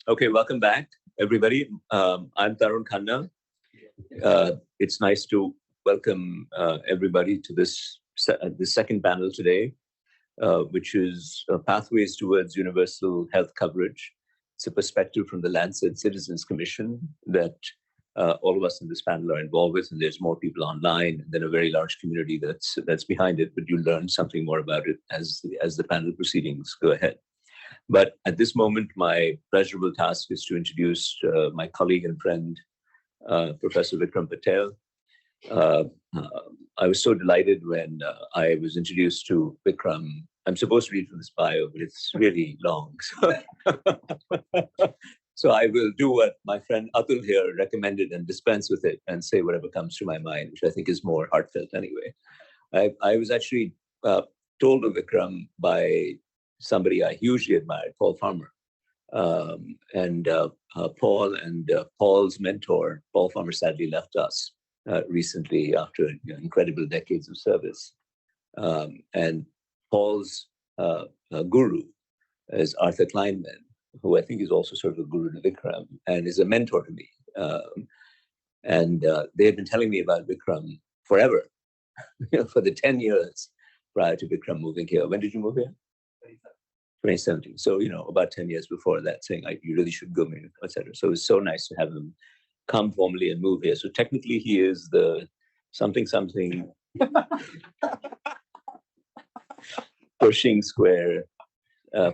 Okay, welcome back, everybody. I'm Tarun Khanna. It's nice to welcome everybody to the second panel today, which is Pathways Towards Universal Health Coverage. It's a perspective from the Lancet Citizens Commission that all of us in this panel are involved with, and there's more people online, and then a very large community that's behind it. But you'll learn something more about it as the panel proceedings go ahead. But at this moment, my pleasurable task is to introduce my colleague and friend, Professor Vikram Patel. I was so delighted when I was introduced to Vikram. I'm supposed to read from this bio, but it's really long. So I will do what my friend Atul here recommended and dispense with it and say whatever comes to my mind, which I think is more heartfelt anyway. I was actually told of Vikram by somebody I hugely admired, Paul Farmer. Paul and Paul's mentor, Paul Farmer, sadly left us recently after incredible decades of service. And Paul's guru is Arthur Kleinman, who I think is also sort of a guru to Vikram and is a mentor to me. They had been telling me about Vikram forever, for the 10 years prior to Vikram moving here. When did you move here? 2017. So, about 10 years before that, saying, you really should go, etc. So it was so nice to have him come formally and move here. So technically he is the something Pershing Square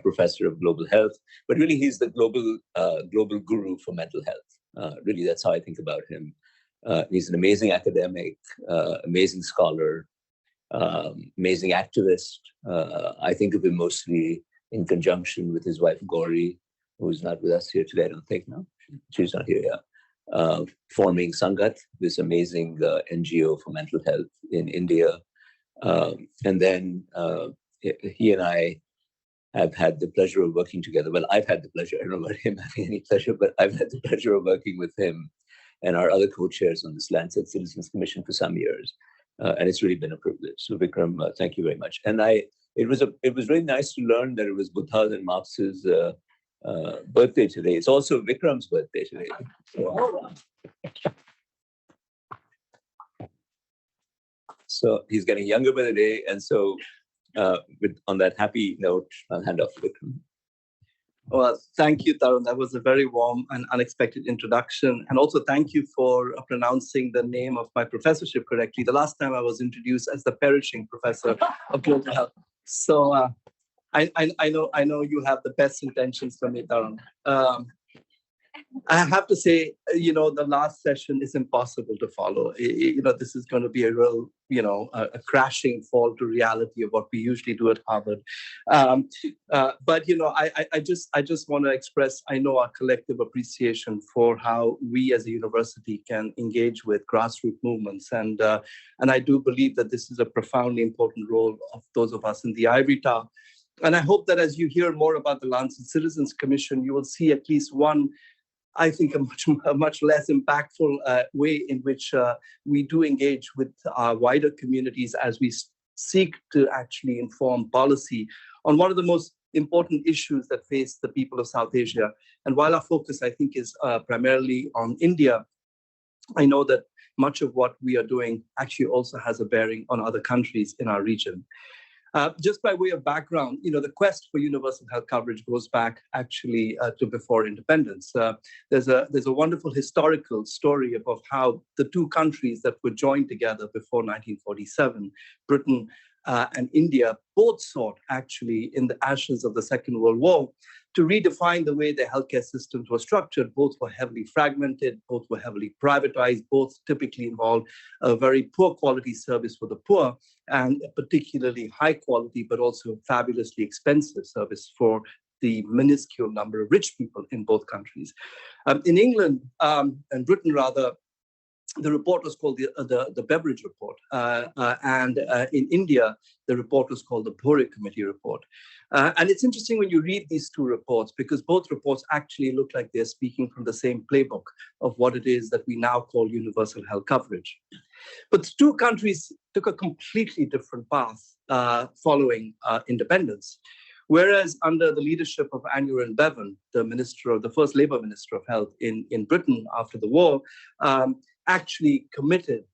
professor of global health, but really he's the global guru for mental health. Really, that's how I think about him. He's an amazing academic, amazing scholar, amazing activist. I think of him mostly in conjunction with his wife, Gauri, who's not with us here today, I don't think, no? She's not here yet. Forming Sangat, this amazing NGO for mental health in India. And then he and I have had the pleasure of working together. Well, I've had the pleasure. I don't know about him having any pleasure, but I've had the pleasure of working with him and our other co-chairs on this Lancet Citizens Commission for some years. And it's really been a privilege. So Vikram, thank you very much. And it was really nice to learn that it was Buddha and Marx's birthday today. It's also Vikram's birthday today. So he's getting younger by the day. And so on that happy note, I'll hand off to Vikram. Well, thank you, Tarun. That was a very warm and unexpected introduction. And also thank you for pronouncing the name of my professorship correctly. The last time I was introduced as the Pershing Professor of Global Health. So I know you have the best intentions for me, Tarun. I have to say, the last session is impossible to follow. This is going to be a real, a crashing fall to reality of what we usually do at Harvard. But I just want to express, our collective appreciation for how we as a university can engage with grassroots movements, and I do believe that this is a profoundly important role of those of us in the ivory tower. And I hope that as you hear more about the Lancet Citizens Commission, you will see at least one, I think, a much less impactful way in which we do engage with our wider communities as we seek to actually inform policy on one of the most important issues that face the people of South Asia. And while our focus, I think, is primarily on India, I know that much of what we are doing actually also has a bearing on other countries in our region. Just by way of background, the quest for universal health coverage goes back actually to before independence. There's a wonderful historical story of how the two countries that were joined together before 1947, Britain and India, both sought actually in the ashes of the Second World War to redefine the way their healthcare systems were structured. Both were heavily fragmented, both were heavily privatized, both typically involved a very poor quality service for the poor and a particularly high quality, but also fabulously expensive service for the minuscule number of rich people in both countries. In England and Britain, rather, the report was called the Beveridge Report. And in India, the report was called the Bhore Committee Report. And it's interesting when you read these two reports, because both reports actually look like they're speaking from the same playbook of what it is that we now call universal health coverage. But the two countries took a completely different path following independence. Whereas under the leadership of Aneurin Bevan, the first Labour Minister of Health in Britain after the war, actually committed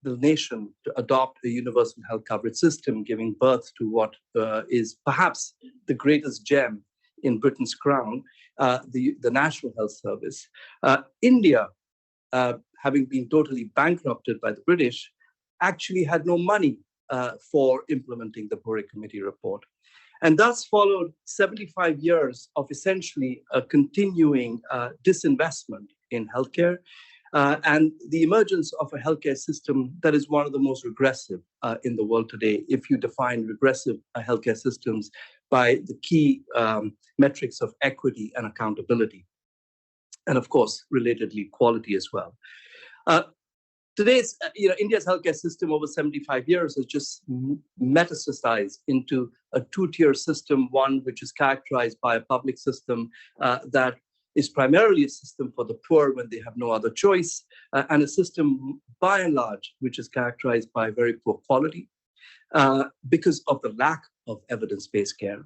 the nation to adopt a universal health coverage system, giving birth to what is perhaps the greatest gem in Britain's crown, the National Health Service. India, having been totally bankrupted by the British, actually had no money for implementing the Bore Committee report. And thus followed 75 years of essentially a continuing disinvestment in healthcare, and the emergence of a healthcare system that is one of the most regressive in the world today, if you define regressive healthcare systems by the key metrics of equity and accountability, and of course, relatedly, quality as well. Today's, India's healthcare system over 75 years has just metastasized into a two-tier system, one which is characterized by a public system that is primarily a system for the poor when they have no other choice, and a system, by and large, which is characterized by very poor quality because of the lack of evidence-based care.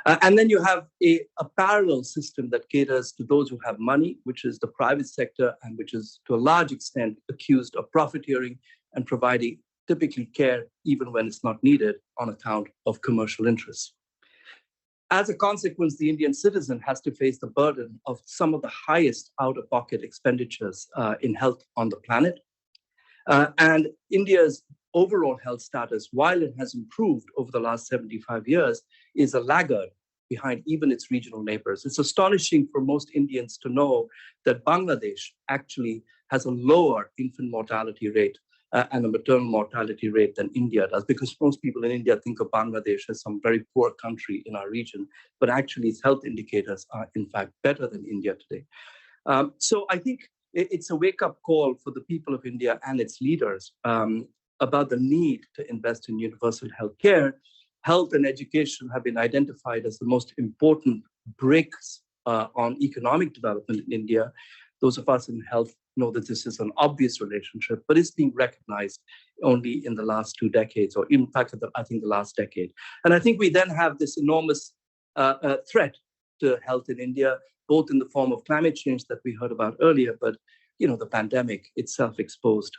And then you have a parallel system that caters to those who have money, which is the private sector, and which is to a large extent accused of profiteering and providing typically care even when it's not needed on account of commercial interests. As a consequence, the Indian citizen has to face the burden of some of the highest out-of-pocket expenditures in health on the planet. And India's overall health status, while it has improved over the last 75 years, is a laggard behind even its regional neighbors. It's astonishing for most Indians to know that Bangladesh actually has a lower infant mortality rate and a maternal mortality rate than India does, because most people in India think of Bangladesh as some very poor country in our region, but actually its health indicators are in fact better than India today. So I think it's a wake-up call for the people of India and its leaders about the need to invest in universal health care. Health and education have been identified as the most important bricks on economic development in India. Those of us in health know that this is an obvious relationship, but it's being recognized only in the last 2 decades, or in fact, I think the last decade. And I think we then have this enormous threat to health in India, both in the form of climate change that we heard about earlier, but the pandemic itself exposed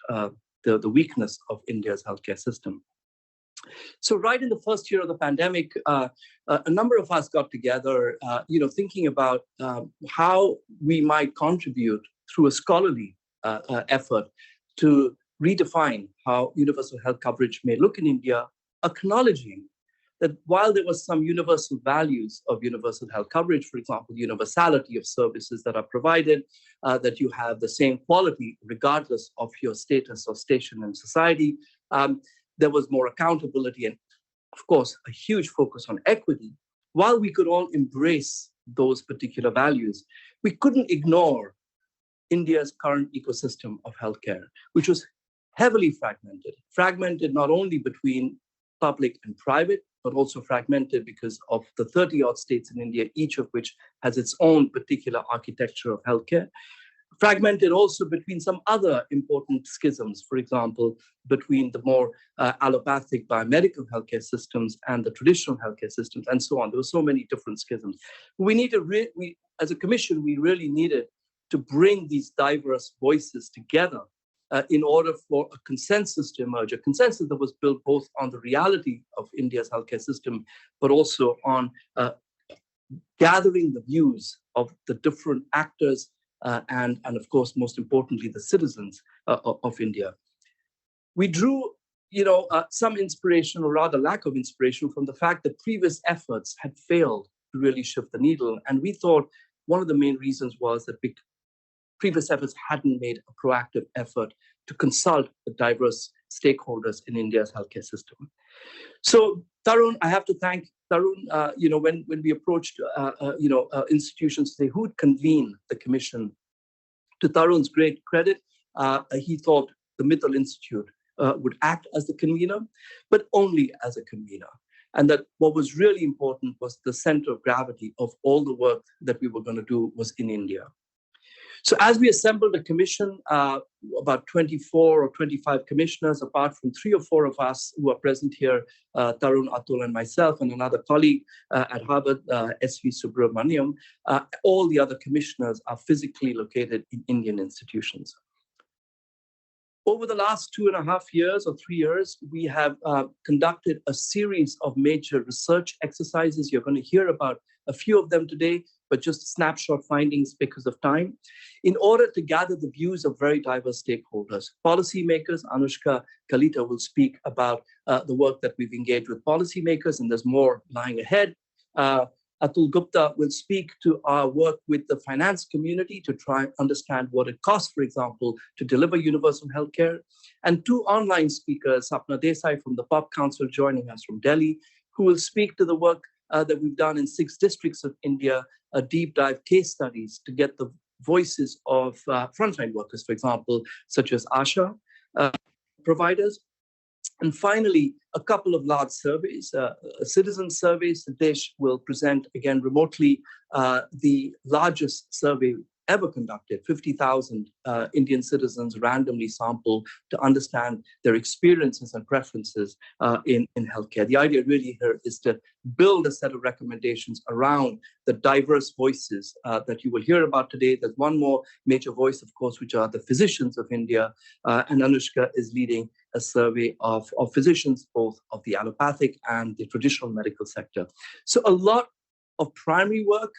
the weakness of India's healthcare system. So right in the first year of the pandemic, a number of us got together, thinking about how we might contribute through a scholarly effort to redefine how universal health coverage may look in India, acknowledging that while there was some universal values of universal health coverage, for example, universality of services that are provided, that you have the same quality regardless of your status or station in society, there was more accountability and, of course, a huge focus on equity. While we could all embrace those particular values, we couldn't ignore India's current ecosystem of healthcare, which was heavily fragmented not only between public and private, but also fragmented because of the 30-odd states in India, each of which has its own particular architecture of healthcare. Fragmented also between some other important schisms, for example, between the more allopathic biomedical healthcare systems and the traditional healthcare systems, and so on. There were so many different schisms. As a commission, we really needed to bring these diverse voices together in order for a consensus to emerge, a consensus that was built both on the reality of India's healthcare system, but also on gathering the views of the different actors and of course, most importantly, the citizens of India. We drew, some inspiration, or rather lack of inspiration, from the fact that previous efforts had failed to really shift the needle. And we thought one of the main reasons was that previous efforts hadn't made a proactive effort to consult the diverse stakeholders in India's healthcare system. So, Tarun, I have to thank Tarun. When we approached, institutions today who would convene the commission, to Tarun's great credit, he thought the Mittal Institute would act as the convener, but only as a convener. And that what was really important was the center of gravity of all the work that we were going to do was in India. So as we assembled a commission, about 24 or 25 commissioners, apart from 3 or 4 of us who are present here, Tarun, Atul, and myself, and another colleague at Harvard, S.V. Subramaniam, all the other commissioners are physically located in Indian institutions. Over the last 2.5 years or 3 years, we have conducted a series of major research exercises. You're going to hear about a few of them today, but just snapshot findings because of time, in order to gather the views of very diverse stakeholders. Policymakers, Anushka Kalita will speak about the work that we've engaged with policymakers, and there's more lying ahead. Atul Gupta will speak to our work with the finance community to try and understand what it costs, for example, to deliver universal healthcare. And 2 online speakers, Sapna Desai from the POP Council joining us from Delhi, who will speak to the work that we've done in 6 districts of India, a deep dive case studies to get the voices of frontline workers, for example, such as ASHA providers. And finally, a couple of large surveys, citizen surveys. Sadesh will present again remotely the largest survey ever conducted, 50,000 Indian citizens randomly sampled to understand their experiences and preferences in healthcare. The idea really here is to build a set of recommendations around the diverse voices that you will hear about today. There's one more major voice, of course, which are the physicians of India, and Anushka is leading a survey of physicians, both of the allopathic and the traditional medical sector. So a lot of primary work,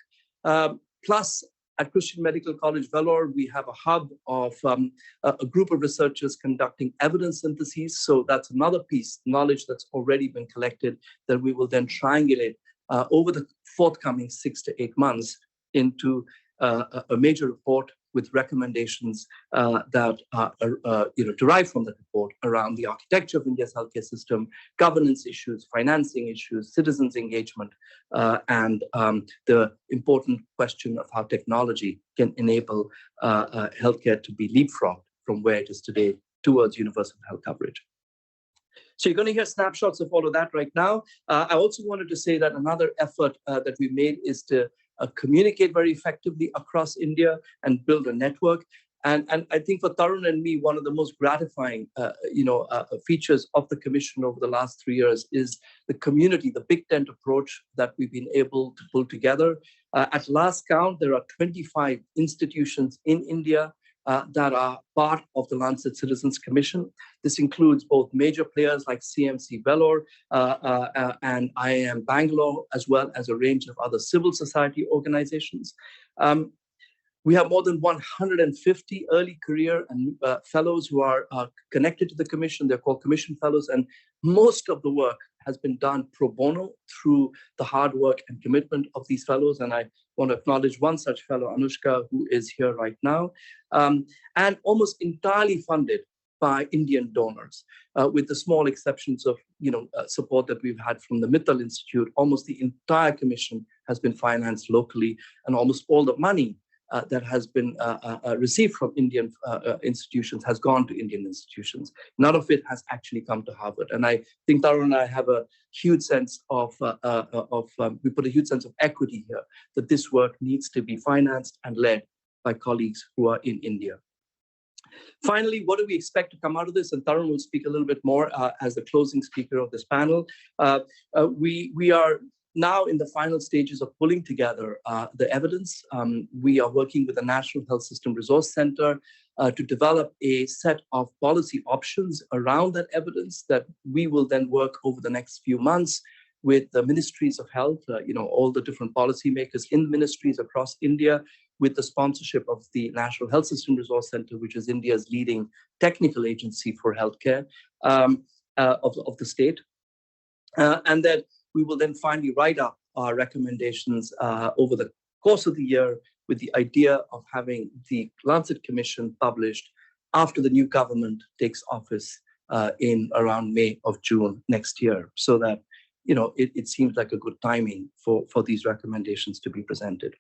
plus at Christian Medical College, Vellore, we have a hub of a group of researchers conducting evidence syntheses. So that's another piece, knowledge that's already been collected that we will then triangulate over the forthcoming 6 to 8 months into a major report with recommendations that are derived from the report around the architecture of India's healthcare system, governance issues, financing issues, citizens' engagement, and the important question of how technology can enable healthcare to be leapfrogged from where it is today towards universal health coverage. So you're going to hear snapshots of all of that right now. I also wanted to say that another effort that we made is to communicate very effectively across India and build a network. And I think for Tarun and me, one of the most gratifying features of the commission over the last 3 years is the community, the big tent approach that we've been able to pull together. At last count, there are 25 institutions in India that are part of the Lancet Citizens Commission. This includes both major players like CMC Vellore and IIM Bangalore, as well as a range of other civil society organizations. We have more than 150 early career and fellows who are connected to the commission. They're called commission fellows, and most of the work has been done pro bono through the hard work and commitment of these fellows. And I want to acknowledge one such fellow, Anushka, who is here right now, and almost entirely funded by Indian donors, with the small exceptions of support that we've had from the Mittal Institute. Almost the entire commission has been financed locally, and almost all the money that has been received from Indian institutions has gone to Indian institutions. None of it has actually come to Harvard. And I think Tarun and I have a huge sense we put a huge sense of equity here, that this work needs to be financed and led by colleagues who are in India. Finally, what do we expect to come out of this? And Tarun will speak a little bit more as the closing speaker of this panel. We are now in the final stages of pulling together the evidence. We are working with the National Health System Resource Center to develop a set of policy options around that evidence that we will then work over the next few months with the ministries of health, all the different policymakers in ministries across India, with the sponsorship of the National Health System Resource Center, which is India's leading technical agency for healthcare of the state. And that we will then finally write up our recommendations over the course of the year, with the idea of having the Lancet Commission published after the new government takes office in around May or June next year, so that it seems like a good timing for these recommendations to be presented.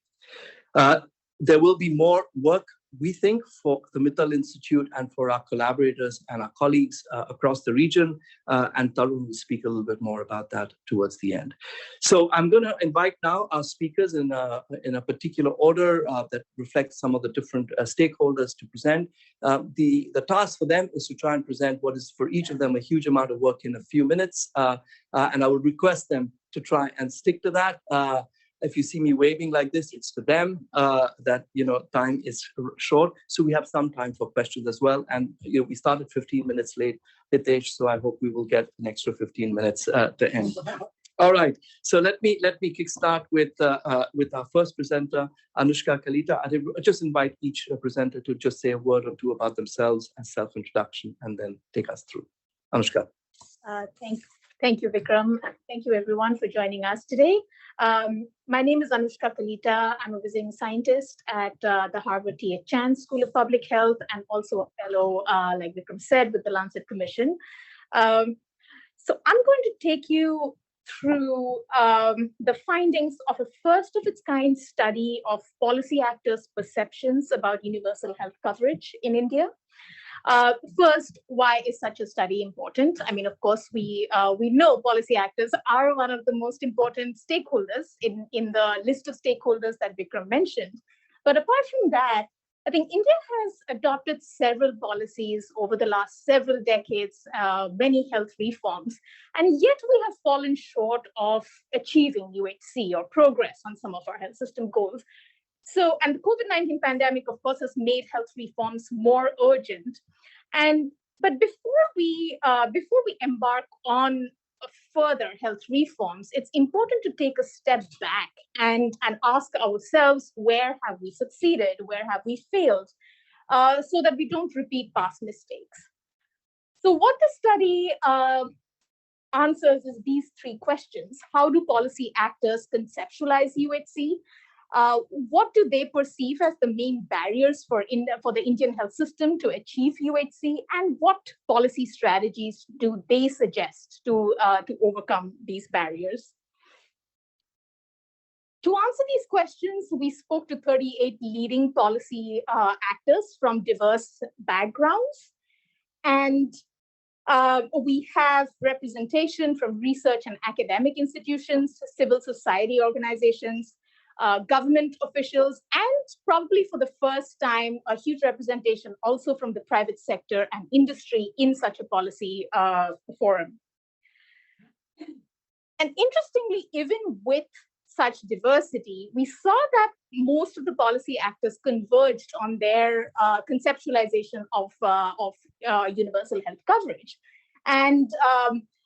There will be more work we think for the Mittal Institute and for our collaborators and our colleagues across the region, and Tarun will speak a little bit more about that towards the end. So I'm going to invite now our speakers in a particular order that reflects some of the different stakeholders to present. The task for them is to try and present what is for each of them a huge amount of work in a few minutes, and I would request them to try and stick to that. If you see me waving like this, it's to them that time is short. So we have some time for questions as well. And we started 15 minutes late, Hitesh, so I hope we will get an extra 15 minutes to end. All right. So let me kickstart with our first presenter, Anushka Kalita. I just invite each presenter to just say a word or two about themselves and self-introduction, and then take us through. Anushka. Thank you, Vikram. Thank you, everyone, for joining us today. My name is Anushka Kalita. I'm a visiting scientist at the Harvard T.H. Chan School of Public Health, and also a fellow, like Vikram said, with the Lancet Commission. So I'm going to take you through the findings of a first-of-its-kind study of policy actors' perceptions about universal health coverage in India. First, why is such a study important? I mean, of course, we know policy actors are one of the most important stakeholders in the list of stakeholders that Vikram mentioned. But apart from that, I think India has adopted several policies over the last several decades, many health reforms, and yet we have fallen short of achieving UHC or progress on some of our health system goals. So, and the COVID-19 pandemic, of course, has made health reforms more urgent. But before we embark on further health reforms, it's important to take a step back and ask ourselves, where have we succeeded? Where have we failed? So that we don't repeat past mistakes. So what the study answers is these three questions. How do policy actors conceptualize UHC? What do they perceive as the main barriers for the Indian health system to achieve UHC, and what policy strategies do they suggest to overcome these barriers? To answer these questions, we spoke to 38 leading policy actors from diverse backgrounds, and we have representation from research and academic institutions, civil society organizations, government officials, and probably for the first time, a huge representation also from the private sector and industry in such a policy forum. And interestingly, even with such diversity, we saw that most of the policy actors converged on their conceptualization of universal health coverage. And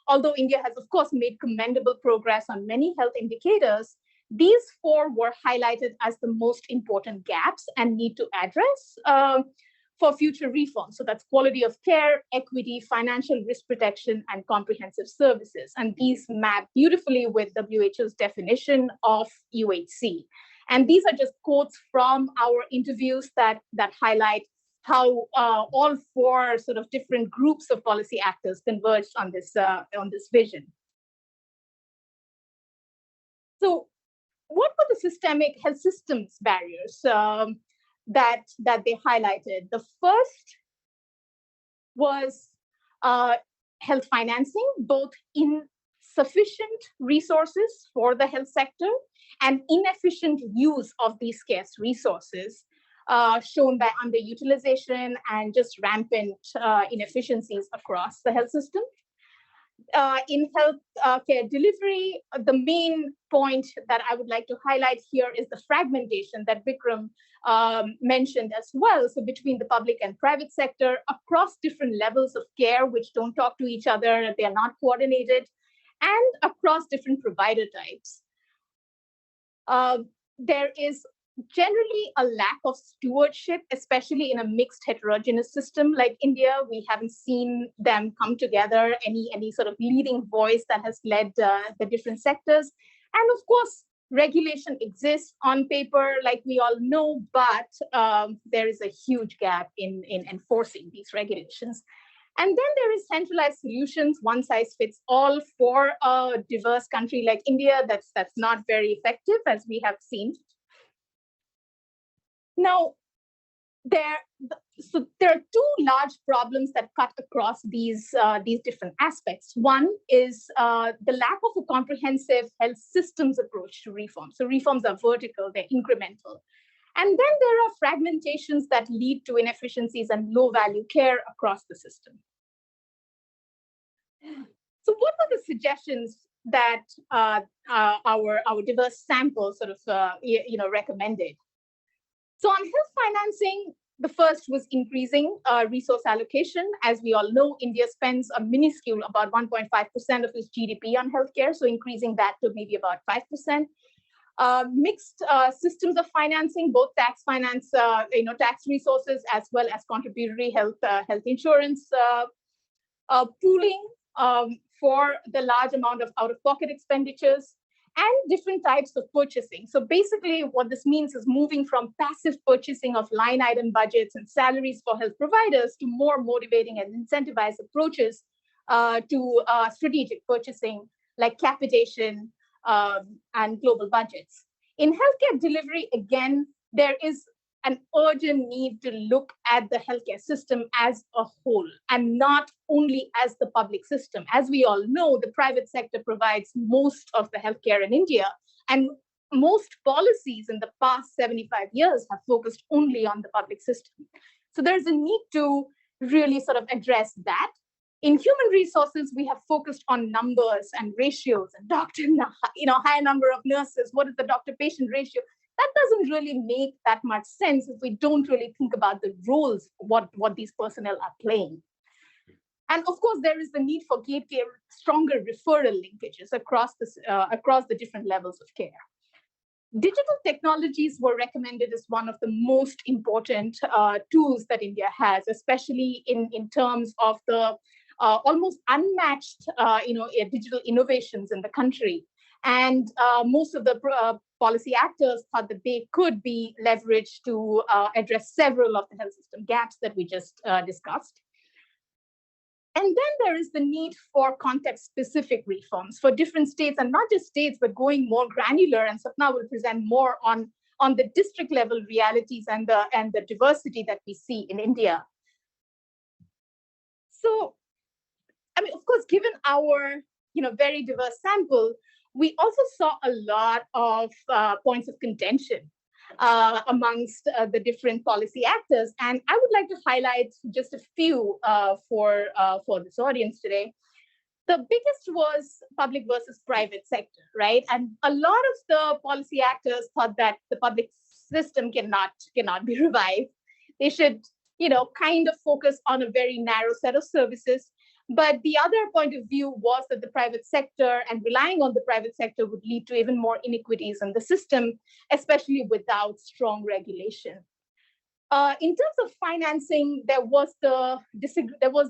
although India has, of course, made commendable progress on many health indicators, these four were highlighted as the most important gaps and need to address for future reforms. So that's quality of care, equity, financial risk protection, and comprehensive services. And these map beautifully with WHO's definition of UHC. And these are just quotes from our interviews that highlight how all four sort of different groups of policy actors converged on this vision. So, what were the systemic health systems barriers that they highlighted? The first was health financing, both insufficient resources for the health sector and inefficient use of these scarce resources, shown by underutilization and just rampant inefficiencies across the health system. In health care delivery, the main point that I would like to highlight here is the fragmentation that Vikram mentioned as well. So between the public and private sector, across different levels of care, which don't talk to each other, they are not coordinated, and across different provider types. There is generally a lack of stewardship, especially in a mixed heterogeneous system like India. We haven't seen them come together, any sort of leading voice that has led the different sectors. And of course, regulation exists on paper, like we all know, but there is a huge gap in enforcing these regulations. And then there is centralized solutions, one size fits all for a diverse country like India. That's not very effective, as we have seen. Now, there, so there are two large problems that cut across these different aspects. One is the lack of a comprehensive health systems approach to reform. So reforms are vertical, they're incremental. And then there are fragmentations that lead to inefficiencies and low value care across the system. So what were the suggestions that our diverse sample sort of recommended? So on health financing, the first was increasing resource allocation. As we all know, India spends a minuscule, about 1.5% of its GDP on healthcare, so increasing that to maybe about 5%. Mixed systems of financing, both tax finance, tax resources, as well as contributory health insurance, pooling for the large amount of out-of-pocket expenditures, and different types of purchasing. So basically what this means is moving from passive purchasing of line item budgets and salaries for health providers to more motivating and incentivized approaches to strategic purchasing like capitation and global budgets. In healthcare delivery, again, there is an urgent need to look at the healthcare system as a whole and not only as the public system. As we all know, the private sector provides most of the healthcare in India, and most policies in the past 75 years have focused only on the public system. So there's a need to really sort of address that. In human resources, we have focused on numbers and ratios and higher number of nurses. What is the doctor-patient ratio? That doesn't really make that much sense if we don't really think about the roles, what these personnel are playing. And of course, there is the need for stronger referral linkages across the different levels of care. Digital technologies were recommended as one of the most important tools that India has, especially in terms of the almost unmatched digital innovations in the country. And most of the policy actors thought that they could be leveraged to address several of the health system gaps that we just discussed. And then there is the need for context-specific reforms for different states, and not just states, but going more granular. And Sapna will present more on the district-level realities and the diversity that we see in India. So, I mean, of course, given our very diverse sample, we also saw a lot of points of contention amongst the different policy actors. And I would like to highlight just a few for this audience today. The biggest was public versus private sector, right? And a lot of the policy actors thought that the public system cannot be revived. They should, kind of focus on a very narrow set of services. But the other point of view was that the private sector and relying on the private sector would lead to even more inequities in the system, especially without strong regulation. In terms of financing, there was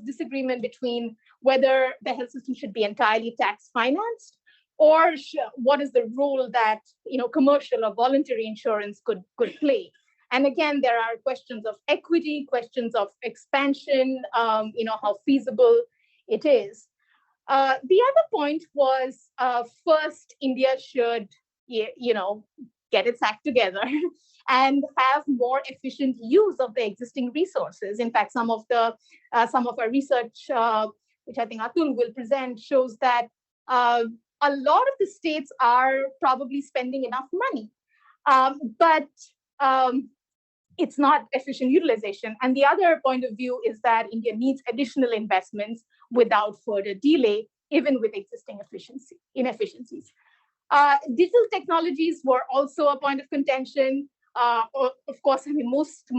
disagreement between whether the health system should be entirely tax financed, or what is the role that commercial or voluntary insurance could play. And again, there are questions of equity, questions of expansion, how feasible it is. The other point was first, India should, get its act together and have more efficient use of the existing resources. In fact, some of our research, which I think Atul will present, shows that a lot of the states are probably spending enough money, but it's not efficient utilization. And the other point of view is that India needs additional investments without further delay, even with existing inefficiencies. Digital technologies were also a point of contention. Of course, I mean, most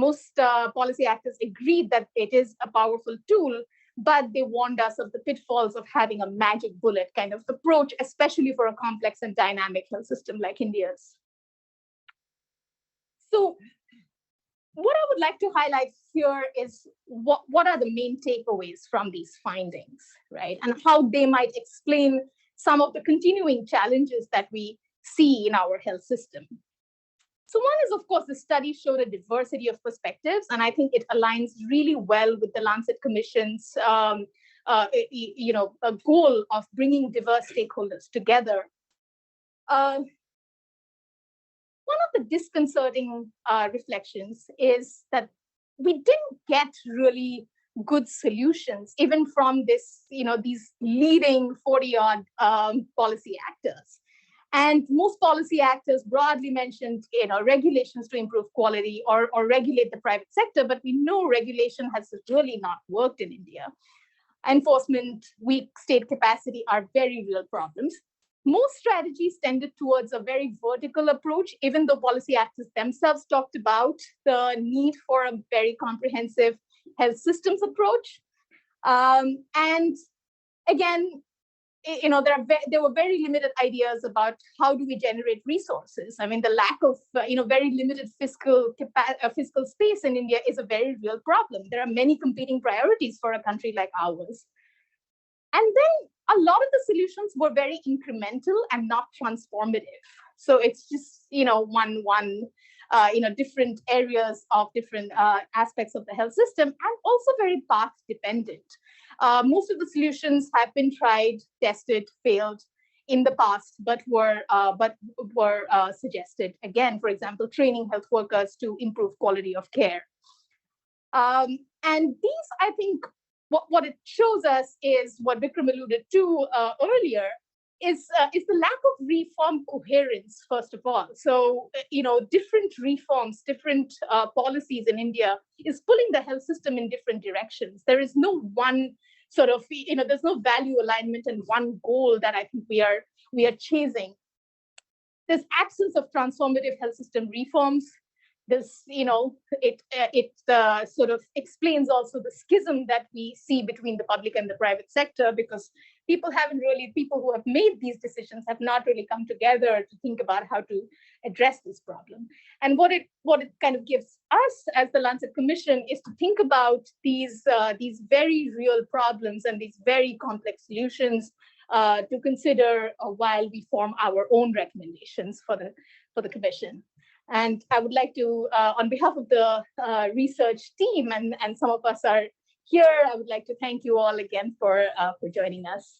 policy actors agreed that it is a powerful tool, but they warned us of the pitfalls of having a magic bullet kind of approach, especially for a complex and dynamic health system like India's. So what I would like to highlight here is what are the main takeaways from these findings, right? And how they might explain some of the continuing challenges that we see in our health system. So one is, of course, the study showed a diversity of perspectives, and I think it aligns really well with the Lancet Commission's a goal of bringing diverse stakeholders together. One of the disconcerting reflections is that we didn't get really good solutions, even from these leading 40-odd policy actors. And most policy actors broadly mentioned, regulations to improve quality or regulate the private sector, but we know regulation has really not worked in India. Enforcement, weak state capacity are very real problems. Most strategies tended towards a very vertical approach, even though policy actors themselves talked about the need for a very comprehensive health systems approach. And again, there were very limited ideas about how do we generate resources. I mean, the lack of very limited fiscal space in India is a very real problem. There are many competing priorities for a country like ours. And then a lot of the solutions were very incremental and not transformative. So it's just different areas of different aspects of the health system, and also very path dependent. Most of the solutions have been tried, tested, failed in the past, but were suggested again. For example, training health workers to improve quality of care. And these, I think, what it shows us is what Vikram alluded to earlier, is the lack of reform coherence, first of all. So, different reforms, different policies in India is pulling the health system in different directions. There is no one sort of, there's no value alignment and one goal that I think we are chasing. There's absence of transformative health system reforms. This, it sort of explains also the schism that we see between the public and the private sector, because people who have made these decisions have not really come together to think about how to address this problem. And what it kind of gives us as the Lancet Commission is to think about these very real problems and these very complex solutions to consider while we form our own recommendations for the Commission. And I would like to, on behalf of the research team, and some of us are here, I would like to thank you all again for joining us.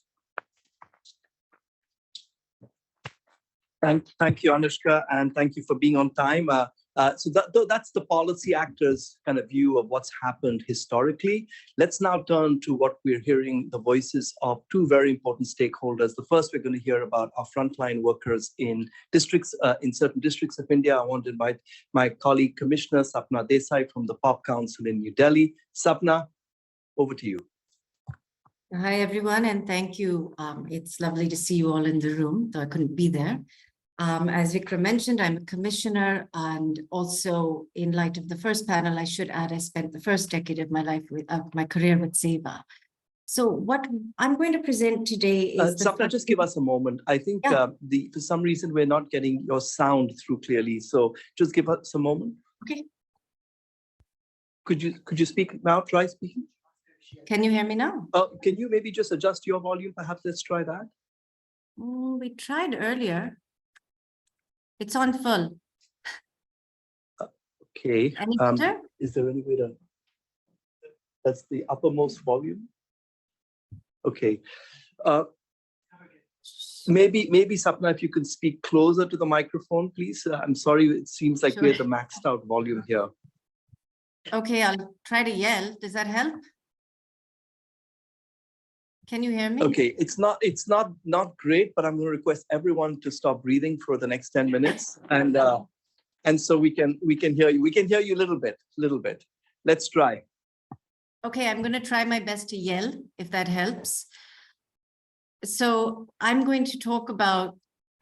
Thank you, Anushka, and thank you for being on time. So that's the policy actors' kind of view of what's happened historically. Let's now turn to what we're hearing, the voices of two very important stakeholders. The first, we're going to hear about our frontline workers in districts, in certain districts of India. I want to invite my colleague, Commissioner Sapna Desai from the POP Council in New Delhi. Sapna, over to you. Hi, everyone, and thank you. It's lovely to see you all in the room, though I couldn't be there. As Vikram mentioned, I'm a commissioner, and also in light of the first panel, I should add, I spent the first decade of my life my career with SEWA. So what I'm going to present today is Sapna, just give us a moment. I think for some reason we're not getting your sound through clearly. So just give us a moment. Okay. Could you speak now? Try speaking. Can you hear me now? Can you maybe just adjust your volume? Perhaps let's try that. We tried earlier. It's on full. Okay. Any better? Is there any way to? That's the uppermost volume. Okay. Maybe Sapna, if you can speak closer to the microphone, please. I'm sorry. It seems like we're the maxed out volume here. Okay, I'll try to yell. Does that help? Can you hear me? Okay, it's not great, but I'm going to request everyone to stop breathing for the next 10 minutes, and so we can hear you. We can hear you a little bit. Let's try. Okay, I'm going to try my best to yell, if that helps. So I'm going to talk about.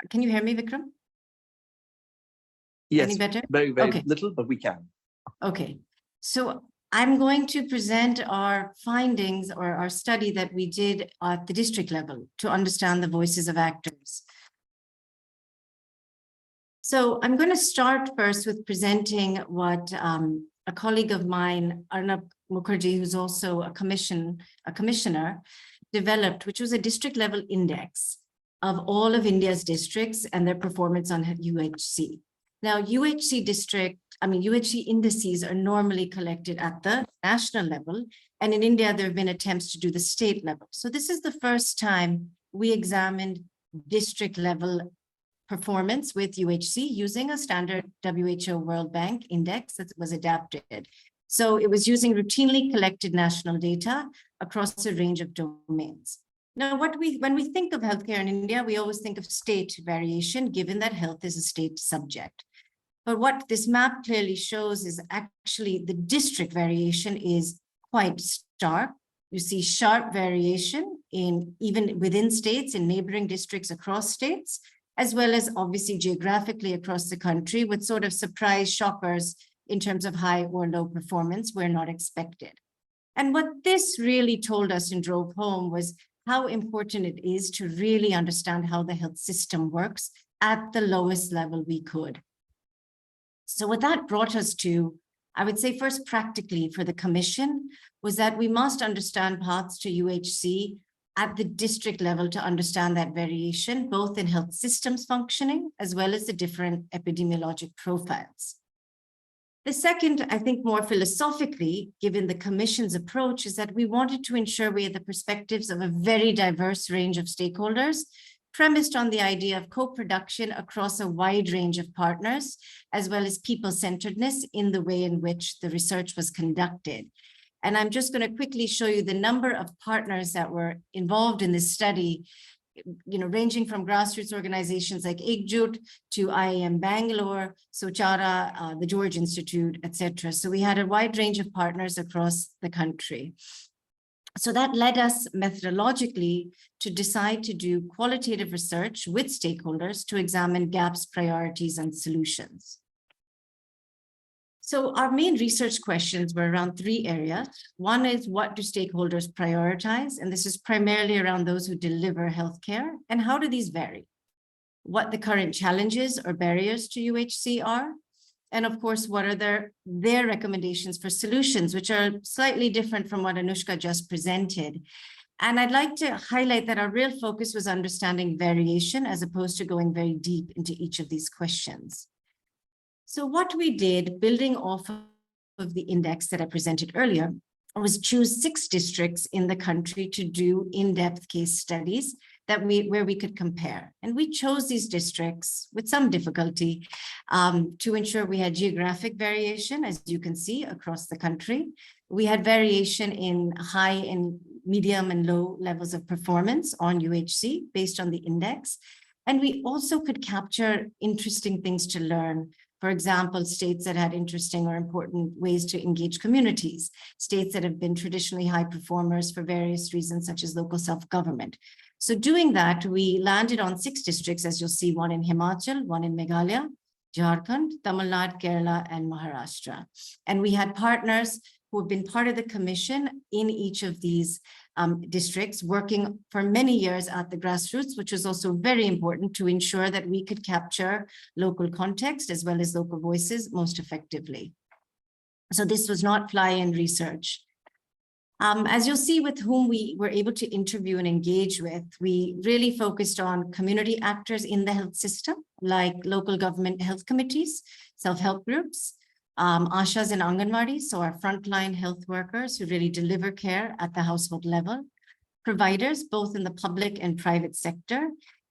Can you hear me, Vikram? Yes. Any better? Very okay. Little, but we can. Okay, so I'm going to present our findings or our study that we did at the district level to understand the voices of actors. So I'm going to start first with presenting what a colleague of mine, Arnab Mukherjee, who's also a commissioner, developed, which was a district level index of all of India's districts and their performance on UHC. Now, UHC indices are normally collected at the national level, and in India, there have been attempts to do the state level. So this is the first time we examined district level performance with UHC using a standard WHO World Bank index that was adapted. So it was using routinely collected national data across a range of domains. Now, when we think of healthcare in India, we always think of state variation, given that health is a state subject. But what this map clearly shows is actually the district variation is quite stark. You see sharp variation even within states, in neighboring districts across states, as well as obviously geographically across the country, with sort of surprise shockers in terms of high or low performance were not expected. And what this really told us and drove home was how important it is to really understand how the health system works at the lowest level we could. So what that brought us to, I would say first practically for the commission, was that we must understand paths to UHC at the district level to understand that variation, both in health systems functioning, as well as the different epidemiologic profiles. The second, I think more philosophically, given the commission's approach, is that we wanted to ensure we had the perspectives of a very diverse range of stakeholders, premised on the idea of co-production across a wide range of partners, as well as people-centeredness in the way in which the research was conducted. And I'm just going to quickly show you the number of partners that were involved in this study, ranging from grassroots organizations like Ekjut to IIM Bangalore, Sochara, the George Institute, etc. So we had a wide range of partners across the country. So that led us methodologically to decide to do qualitative research with stakeholders to examine gaps, priorities, and solutions. So our main research questions were around 3 areas. One is, what do stakeholders prioritize? And this is primarily around those who deliver healthcare. And how do these vary? What the current challenges or barriers to UHC are? And of course, what are their recommendations for solutions, which are slightly different from what Anushka just presented. And I'd like to highlight that our real focus was understanding variation as opposed to going very deep into each of these questions. So what we did, building off of the index that I presented earlier, was choose 6 districts in the country to do in-depth case studies where we could compare. And we chose these districts with some difficulty to ensure we had geographic variation, as you can see, across the country. We had variation in high and medium and low levels of performance on UHC based on the index. And we also could capture interesting things to learn. For example, states that had interesting or important ways to engage communities, states that have been traditionally high performers for various reasons, such as local self-government. So doing that, we landed on 6 districts, as you'll see, 1 in Himachal, 1 in Meghalaya, Jharkhand, Tamil Nadu, Kerala, and Maharashtra. And we had partners who have been part of the commission in each of these districts, working for many years at the grassroots, which was also very important to ensure that we could capture local context as well as local voices most effectively. So this was not fly-in research. As you'll see with whom we were able to interview and engage with, we really focused on community actors in the health system, like local government health committees, self-help groups, Ashas and Anganwadi, so our frontline health workers who really deliver care at the household level, providers, both in the public and private sector,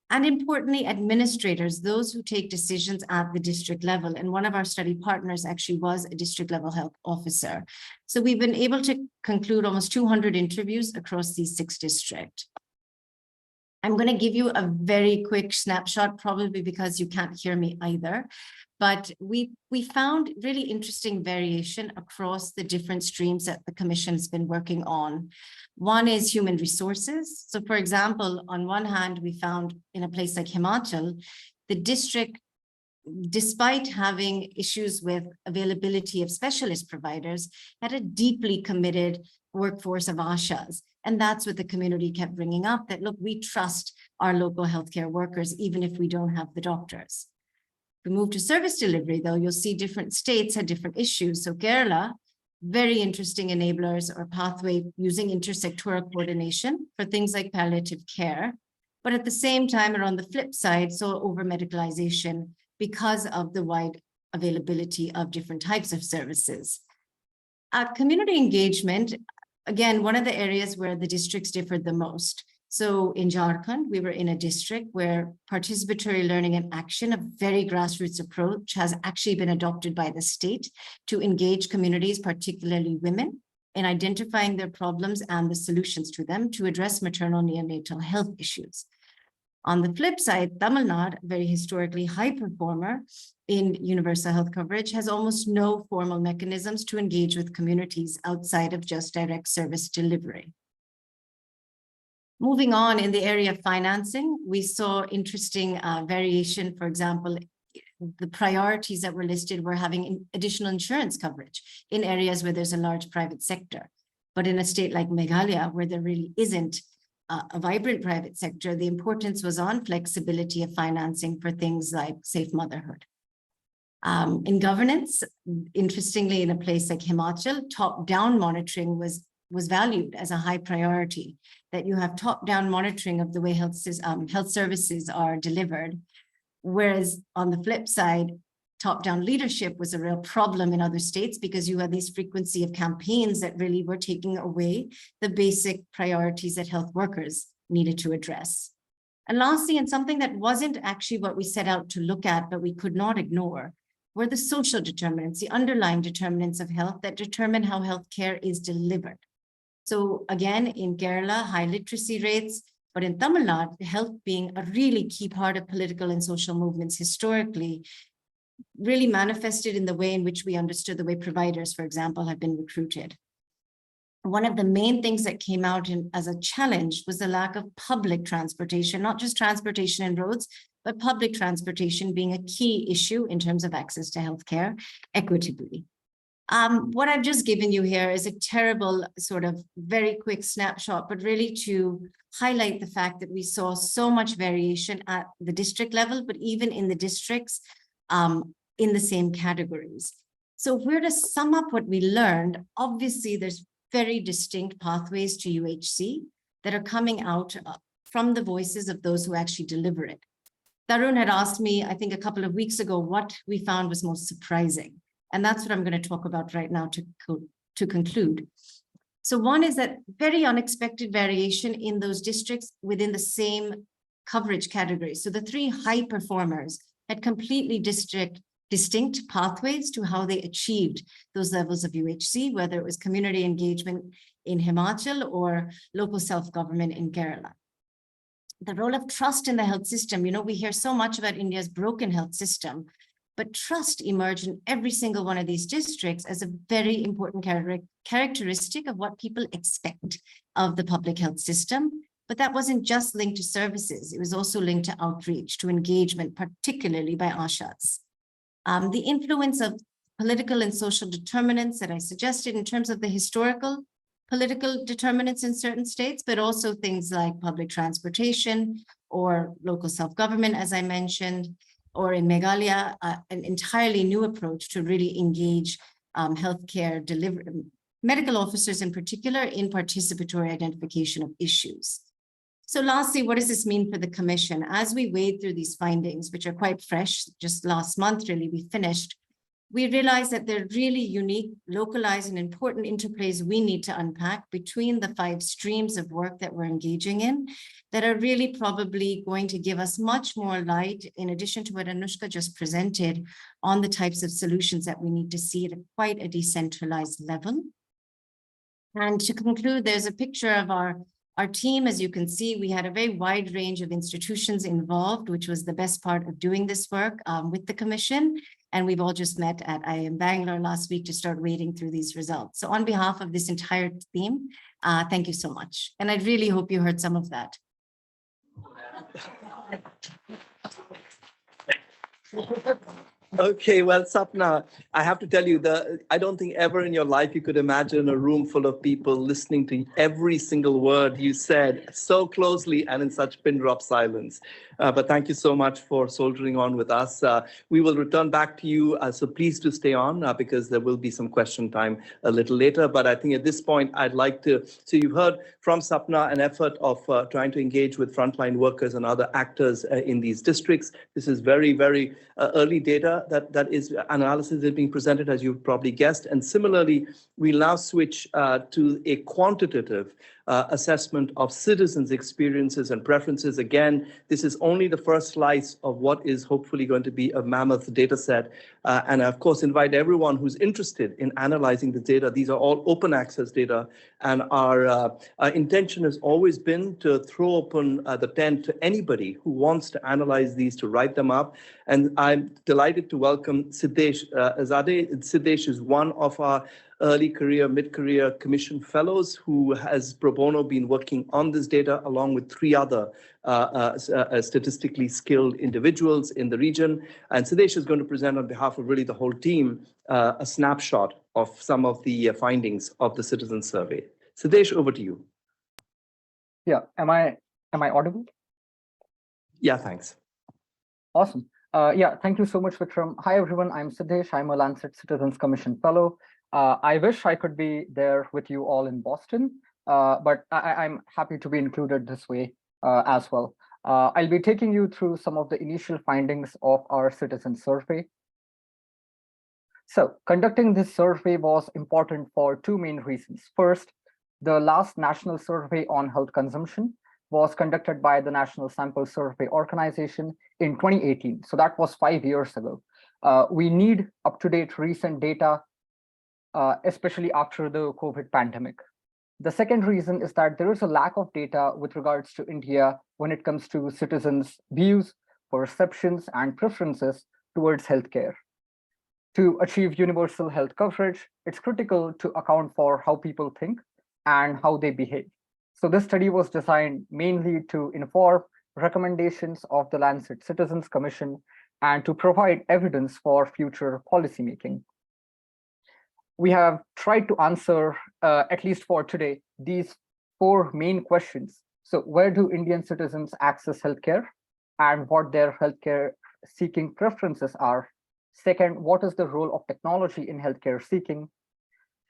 and importantly, administrators, those who take decisions at the district level. And one of our study partners actually was a district level health officer. So we've been able to conclude almost 200 interviews across these 6 districts. I'm going to give you a very quick snapshot, probably because you can't hear me either. But we found really interesting variation across the different streams that the commission has been working on. One is human resources. So for example, on one hand, we found in a place like Himachal, the district, despite having issues with availability of specialist providers, had a deeply committed workforce of Ashas. And that's what the community kept bringing up, that look, we trust our local healthcare workers, even if we don't have the doctors. If we move to service delivery, though, you'll see different states had different issues. So Kerala, very interesting enablers or pathway using intersectoral coordination for things like palliative care. But at the same time, or on the flip side, so over medicalization because of the wide availability of different types of services. Community engagement, again, one of the areas where the districts differed the most. So in Jharkhand, we were in a district where participatory learning and action, a very grassroots approach, has actually been adopted by the state to engage communities, particularly women, in identifying their problems and the solutions to them to address maternal neonatal health issues. On the flip side, Tamil Nadu, a very historically high performer in universal health coverage, has almost no formal mechanisms to engage with communities outside of just direct service delivery. Moving on, in the area of financing, we saw interesting variation. For example, the priorities that were listed were having additional insurance coverage in areas where there's a large private sector. But in a state like Meghalaya, where there really isn't a vibrant private sector, the importance was on flexibility of financing for things like safe motherhood. In governance, interestingly, in a place like Himachal, top-down monitoring was valued as a high priority, that you have top-down monitoring of the way health services are delivered. Whereas on the flip side, top-down leadership was a real problem in other states because you had these frequency of campaigns that really were taking away the basic priorities that health workers needed to address. And lastly, and something that wasn't actually what we set out to look at, but we could not ignore, were the social determinants, the underlying determinants of health that determine how healthcare is delivered. So again, in Kerala, high literacy rates, but in Tamil Nadu, health being a really key part of political and social movements historically, really manifested in the way in which we understood the way providers, for example, have been recruited. One of the main things that came out as a challenge was the lack of public transportation, not just transportation and roads, but public transportation being a key issue in terms of access to healthcare equitably. What I've just given you here is a terrible sort of very quick snapshot, but really to highlight the fact that we saw so much variation at the district level, but even in the districts in the same categories. So if we're to sum up what we learned, obviously there's very distinct pathways to UHC that are coming out from the voices of those who actually deliver it. Tarun had asked me, I think a couple of weeks ago, what we found was most surprising. And that's what I'm going to talk about right now to conclude. So one is that very unexpected variation in those districts within the same coverage category. So the three high performers had completely distinct pathways to how they achieved those levels of UHC, whether it was community engagement in Himachal or local self-government in Kerala. The role of trust in the health system, we hear so much about India's broken health system, but trust emerged in every single one of these districts as a very important characteristic of what people expect of the public health system. But that wasn't just linked to services. It was also linked to outreach, to engagement, particularly by ASHAs. The influence of political and social determinants that I suggested in terms of the historical political determinants in certain states, but also things like public transportation or local self-government, as I mentioned, or in Meghalaya, an entirely new approach to really engage healthcare delivery, medical officers in particular, in participatory identification of issues. So lastly, what does this mean for the Commission? As we wade through these findings, which are quite fresh, just last month, really, we finished, we realized that there are really unique, localized, and important interplays we need to unpack between the 5 streams of work that we're engaging in that are really probably going to give us much more light, in addition to what Anushka just presented, on the types of solutions that we need to see at quite a decentralized level. And to conclude, there's a picture of our team. As you can see, we had a very wide range of institutions involved, which was the best part of doing this work with the Commission. And we've all just met at IIM Bangalore last week to start wading through these results. So on behalf of this entire team, thank you so much. And I really hope you heard some of that. Okay, well, Sapna, I have to tell you, I don't think ever in your life you could imagine a room full of people listening to every single word you said so closely and in such pin drop silence. But thank you so much for soldiering on with us. We will return back to you, so please do stay on because there will be some question time a little later. But I think at this point, I'd like to, so you've heard from Sapna an effort of trying to engage with frontline workers and other actors in these districts. This is very, very early data that is analysis is being presented, as you've probably guessed. And similarly, we'll now switch to a quantitative assessment of citizens' experiences and preferences. Again, this is only the first slice of what is hopefully going to be a mammoth data set. And I, of course, invite everyone who's interested in analyzing the data. These are all open access data. And our intention has always been to throw open the tent to anybody who wants to analyze these, to write them up. And I'm delighted to welcome Siddesh Azadeh. Siddesh is one of our early career, mid-career commission fellows who has pro bono been working on this data along with 3 other statistically skilled individuals in the region. And Siddesh is going to present on behalf of really the whole team a snapshot of some of the findings of the citizen survey. Siddesh, over to you. Yeah, am I audible? Yeah, thanks. Awesome. Yeah, thank you so much, Vikram. Hi, everyone. I'm Siddesh. I'm a Lancet Citizens Commission Fellow. I wish I could be there with you all in Boston, but I'm happy to be included this way as well. I'll be taking you through some of the initial findings of our citizen survey. So conducting this survey was important for 2 main reasons. First, the last national survey on health consumption was conducted by the National Sample Survey Organization in 2018. So that was 5 years ago. We need up-to-date recent data, especially after the COVID pandemic. The second reason is that there is a lack of data with regards to India when it comes to citizens' views, perceptions, and preferences towards healthcare. To achieve universal health coverage, it's critical to account for how people think and how they behave. So this study was designed mainly to inform recommendations of the Lancet Citizens Commission and to provide evidence for future policymaking. We have tried to answer, at least for today, these 4 main questions. So where do Indian citizens access healthcare and what their healthcare seeking preferences are? Second, what is the role of technology in healthcare seeking?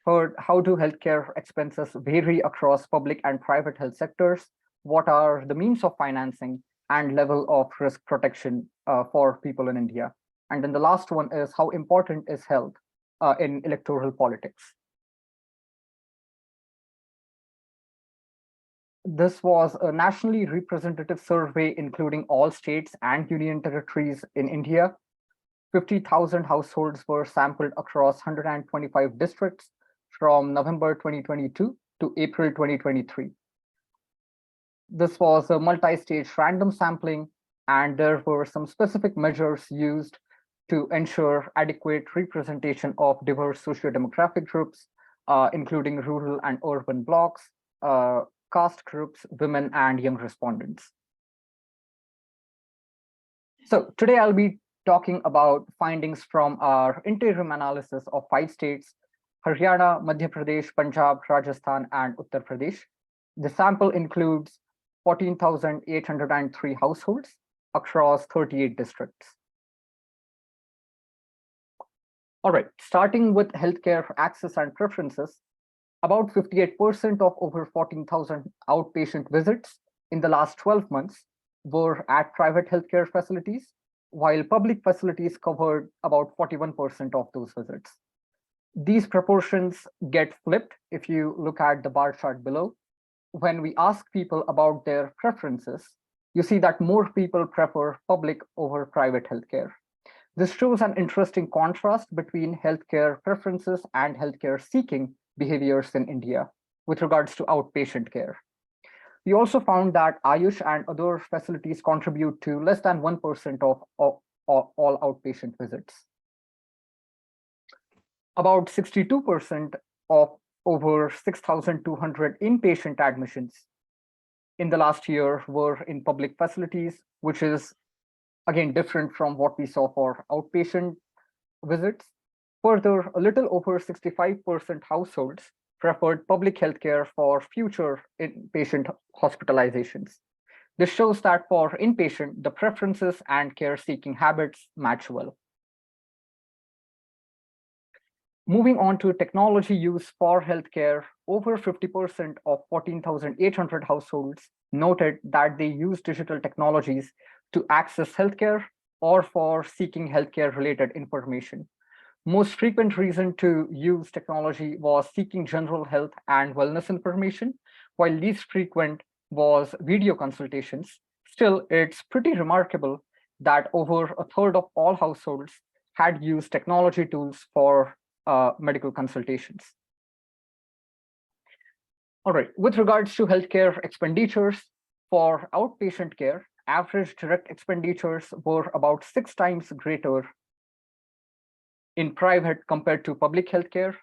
Third, how do healthcare expenses vary across public and private health sectors? What are the means of financing and level of risk protection for people in India? And then the last one is how important is health in electoral politics? This was a nationally representative survey including all states and union territories in India. 50,000 households were sampled across 125 districts from November 2022 to April 2023. This was a multi-stage random sampling, and there were some specific measures used to ensure adequate representation of diverse socio-demographic groups, including rural and urban blocks, caste groups, women, and young respondents. So today I'll be talking about findings from our interim analysis of 5 states: Haryana, Madhya Pradesh, Punjab, Rajasthan, and Uttar Pradesh. The sample includes 14,803 households across 38 districts. All right, starting with healthcare access and preferences, about 58% of over 14,000 outpatient visits in the last 12 months were at private healthcare facilities, while public facilities covered about 41% of those visits. These proportions get flipped if you look at the bar chart below. When we ask people about their preferences, you see that more people prefer public over private healthcare. This shows an interesting contrast between healthcare preferences and healthcare seeking behaviors in India with regards to outpatient care. We also found that Ayush and other facilities contribute to less than 1% of all outpatient visits. About 62% of over 6,200 inpatient admissions in the last year were in public facilities, which is again different from what we saw for outpatient visits. Further, a little over 65% households preferred public healthcare for future inpatient hospitalizations. This shows that for inpatient, the preferences and care-seeking habits match well. Moving on to technology use for healthcare, over 50% of 14,800 households noted that they use digital technologies to access healthcare or for seeking healthcare-related information. Most frequent reason to use technology was seeking general health and wellness information, while least frequent was video consultations. Still, it's pretty remarkable that over a third of all households had used technology tools for medical consultations. All right, with regards to healthcare expenditures, for outpatient care, average direct expenditures were about 6 times greater in private compared to public healthcare.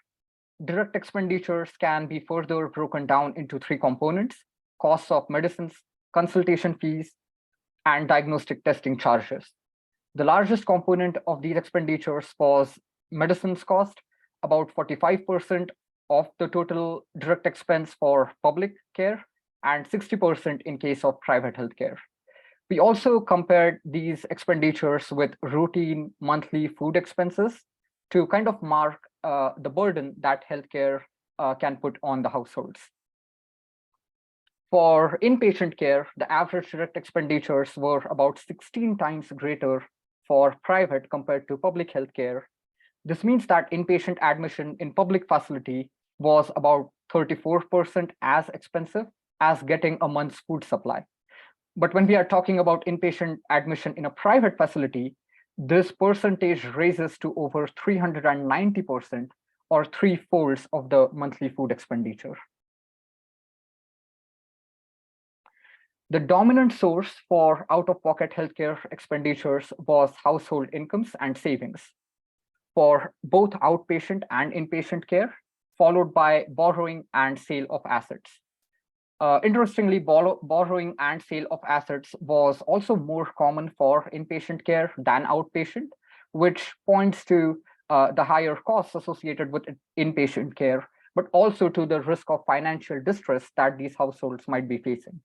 Direct expenditures can be further broken down into 3 components: costs of medicines, consultation fees, and diagnostic testing charges. The largest component of these expenditures was medicines cost, about 45% of the total direct expense for public care and 60% in case of private healthcare. We also compared these expenditures with routine monthly food expenses to kind of mark the burden that healthcare can put on the households. For inpatient care, the average direct expenditures were about 16 times greater for private compared to public healthcare. This means that inpatient admission in public facility was about 34% as expensive as getting a month's food supply. But when we are talking about inpatient admission in a private facility, this percentage raises to over 390%, or 3/4 of the monthly food expenditure. The dominant source for out-of-pocket healthcare expenditures was household incomes and savings for both outpatient and inpatient care, followed by borrowing and sale of assets. Interestingly, borrowing and sale of assets was also more common for inpatient care than outpatient, which points to the higher costs associated with inpatient care, but also to the risk of financial distress that these households might be facing.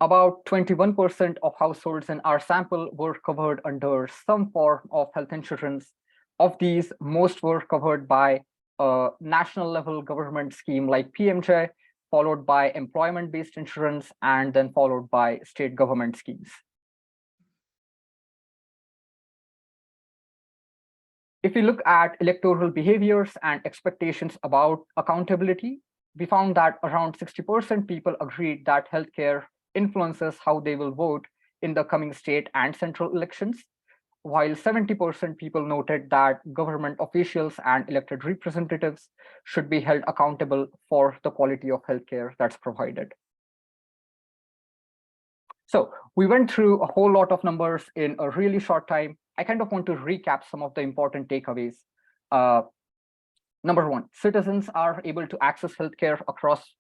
About 21% of households in our sample were covered under some form of health insurance. Of these, most were covered by a national level government scheme like PMJ, followed by employment-based insurance, and then followed by state government schemes. If we look at electoral behaviors and expectations about accountability, we found that around 60% people agreed that healthcare influences how they will vote in the coming state and central elections, while 70% people noted that government officials and elected representatives should be held accountable for the quality of healthcare that's provided. So we went through a whole lot of numbers in a really short time. I kind of want to recap some of the important takeaways. Number one, citizens are able to access healthcare across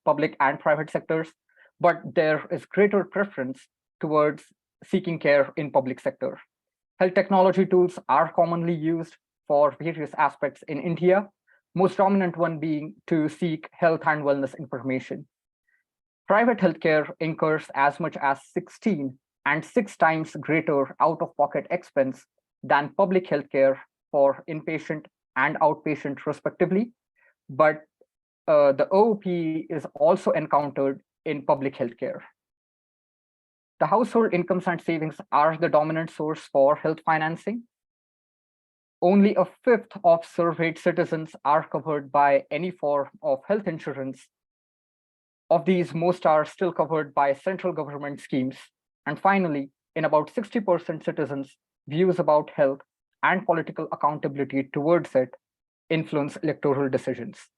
public and private sectors, but there is greater preference towards seeking care in public sector. Health technology tools are commonly used for various aspects in India, most dominant one being to seek health and wellness information. Private healthcare incurs as much as 16 and 6 times greater out-of-pocket expense than public healthcare for inpatient and outpatient respectively, but the OOP is also encountered in public healthcare. The household incomes and savings are the dominant source for health financing. Only a fifth of surveyed citizens are covered by any form of health insurance. Of these, most are still covered by central government schemes. And finally, in about 60% citizens, views about health and political accountability towards it influence electoral decisions.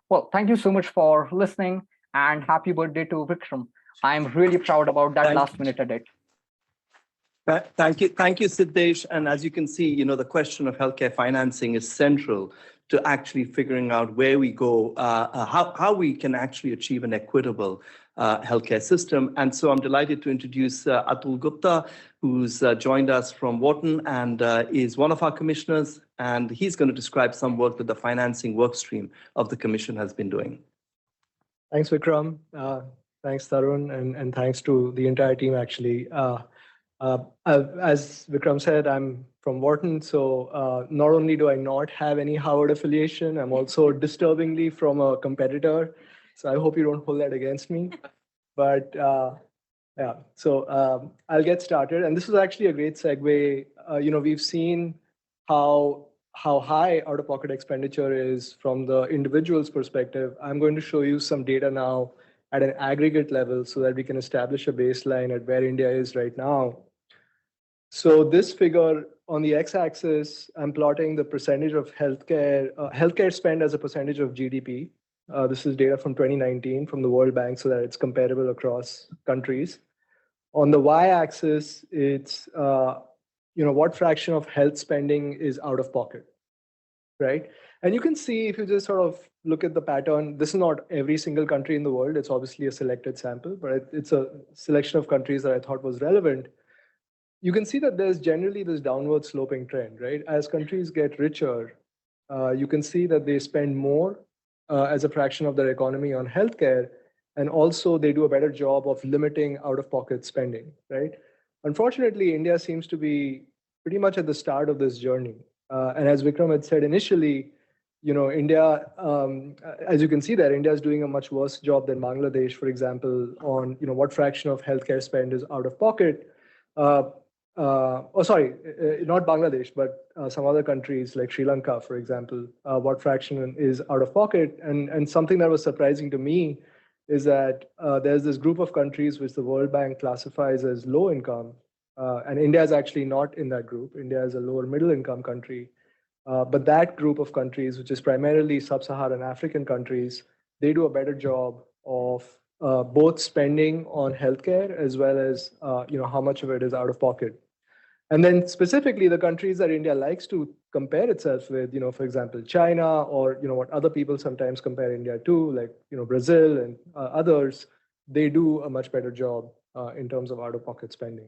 Well, thank you so much for listening, and happy birthday to Vikram. I'm really proud about that last-minute edit. Thank you, Siddesh. And as you can see, the question of healthcare financing is central to actually figuring out where we go, how we can actually achieve an equitable healthcare system. And so I'm delighted to introduce Atul Gupta, who's joined us from Wharton and is one of our commissioners. And he's going to describe some work that the financing work stream of the commission has been doing. Thanks, Vikram. Thanks, Tarun, and thanks to the entire team, actually. As Vikram said, I'm from Wharton, so not only do I not have any Harvard affiliation, I'm also disturbingly from a competitor. So I hope you don't hold that against me. But Yeah, so I'll get started. And this is actually a great segue. We've seen how high out-of-pocket expenditure is from the individual's perspective. I'm going to show you some data now at an aggregate level so that we can establish a baseline at where India is right now. So this figure on the x-axis, I'm plotting the percentage of healthcare spend as a percentage of GDP. This is data from 2019 from the World Bank so that it's comparable across countries. On the y-axis, it's what fraction of health spending is out of pocket, right? And you can see if you just sort of look at the pattern, this is not every single country in the world. It's obviously a selected sample, but it's a selection of countries that I thought was relevant. You can see that there's generally this downward sloping trend, right? As countries get richer, you can see that they spend more as a fraction of their economy on healthcare, and also they do a better job of limiting out-of-pocket spending, right? Unfortunately, India seems to be pretty much at the start of this journey. And as Vikram had said initially, India, as you can see there, India is doing a much worse job than Bangladesh, for example, on what fraction of healthcare spend is out of pocket. Not Bangladesh, but some other countries like Sri Lanka, for example, what fraction is out of pocket. And something that was surprising to me is that there's this group of countries which the World Bank classifies as low income. And India is actually not in that group. India is a lower middle income country. But that group of countries, which is primarily sub-Saharan African countries, they do a better job of both spending on healthcare as well as how much of it is out of pocket. And then specifically the countries that India likes to compare itself with, for example, China, or what other people sometimes compare India to, like Brazil and others, they do a much better job in terms of out-of-pocket spending.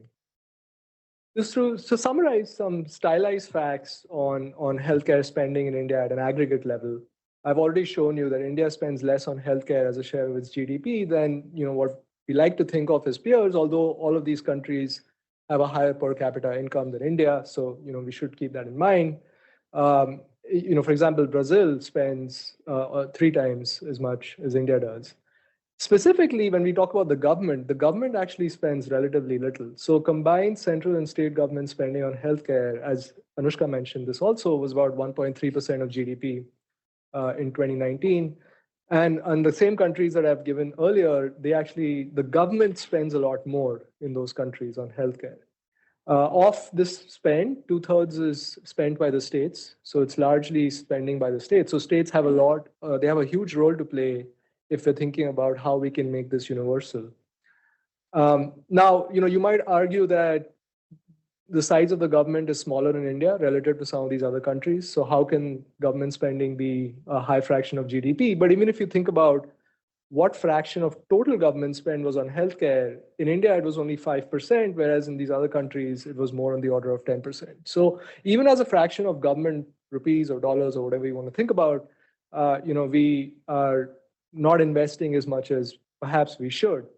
Just to summarize some stylized facts on healthcare spending in India at an aggregate level, I've already shown you that India spends less on healthcare as a share of its GDP than what we like to think of as peers, although all of these countries have a higher per capita income than India. So we should keep that in mind. For example, Brazil spends 3 times as much as India does. Specifically, when we talk about the government actually spends relatively little. So combined central and state government spending on healthcare, as Anushka mentioned, this also was about 1.3% of GDP in 2019. And on the same countries that I've given earlier, the government spends a lot more in those countries on healthcare. Of this spend, 2/3 is spent by the states. So it's largely spending by the states. So states have they have a huge role to play if we're thinking about how we can make this universal. Now, you might argue that the size of the government is smaller in India relative to some of these other countries. So how can government spending be a high fraction of GDP? But even if you think about what fraction of total government spend was on healthcare, in India, it was only 5%, whereas in these other countries, it was more on the order of 10%. So even as a fraction of government rupees or dollars or whatever you want to think about, we are not investing as much as perhaps we should.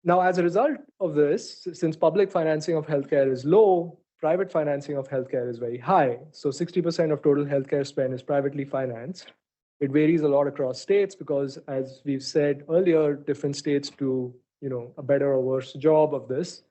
Now, as a result of this, since public financing of healthcare is low, private financing of healthcare is very high. So 60% of total healthcare spend is privately financed. It varies a lot across states because, as we've said earlier, different states do a better or worse job of this.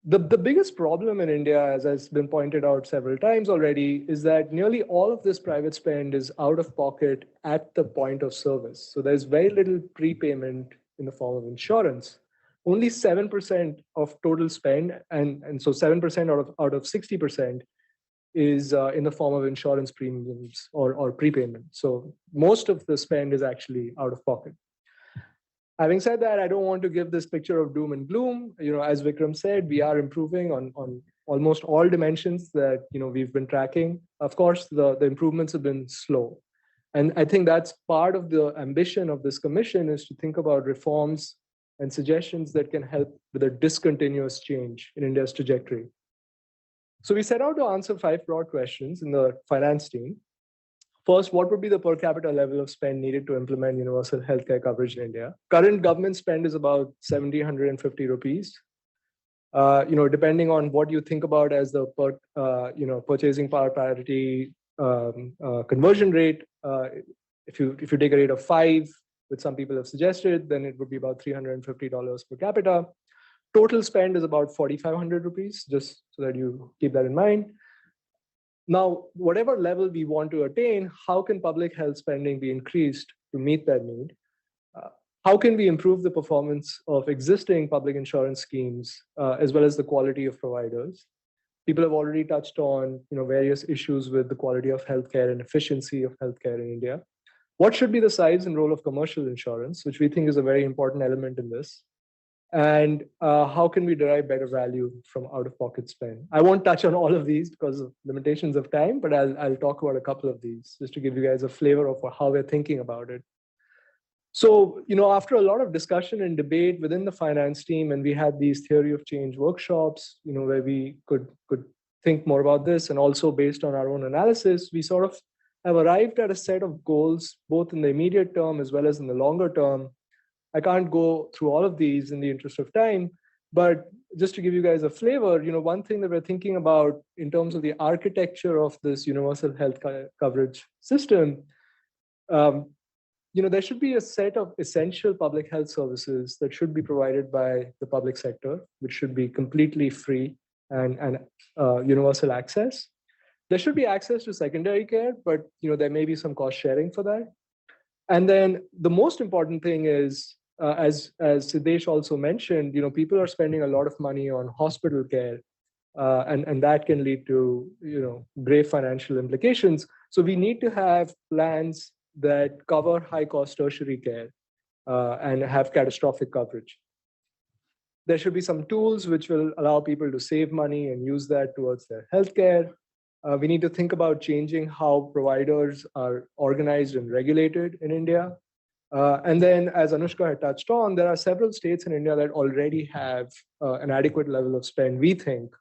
The biggest problem in India, as has been pointed out several times already, is that nearly all of this private spend is out of pocket at the point of service. So there's very little prepayment in the form of insurance. Only 7% of total spend, and so 7% out of 60% is in the form of insurance premiums or prepayment. So most of the spend is actually out of pocket. Having said that, I don't want to give this picture of doom and gloom. As Vikram said, we are improving on almost all dimensions that we've been tracking. Of course, the improvements have been slow. And I think that's part of the ambition of this commission, is to think about reforms and suggestions that can help with a discontinuous change in India's trajectory. So we set out to answer 5 broad questions in the finance team. First, what would be the per capita level of spend needed to implement universal healthcare coverage in India? Current government spend is about 1,750 rupees. Depending on what you think about as the purchasing power parity conversion rate, if you take a rate of 5, which some people have suggested, then it would be about $350 per capita. Total spend is about 4,500 rupees, just so that you keep that in mind. Now, whatever level we want to attain, how can public health spending be increased to meet that need? How can we improve the performance of existing public insurance schemes, as well as the quality of providers? People have already touched on various issues with the quality of healthcare and efficiency of healthcare in India. What should be the size and role of commercial insurance, which we think is a very important element in this? And how can we derive better value from out-of-pocket spend? I won't touch on all of these because of limitations of time, but I'll talk about a couple of these just to give you guys a flavor of how we're thinking about it. So, after a lot of discussion and debate within the finance team, and we had these theory of change workshops, where we could think more about this, and also based on our own analysis, we sort of have arrived at a set of goals, both in the immediate term as well as in the longer term. I can't go through all of these in the interest of time, but just to give you guys a flavor, one thing that we're thinking about in terms of the architecture of this universal health coverage system, there should be a set of essential public health services that should be provided by the public sector, which should be completely free and universal access. There should be access to secondary care, but there may be some cost sharing for that. And then the most important thing is, as Siddesh also mentioned, people are spending a lot of money on hospital care, and that can lead to grave financial implications. So we need to have plans that cover high-cost tertiary care and have catastrophic coverage. There should be some tools which will allow people to save money and use that towards their healthcare. We need to think about changing how providers are organized and regulated in India. And then, as Anushka had touched on, there are several states in India that already have an adequate level of spend, we think,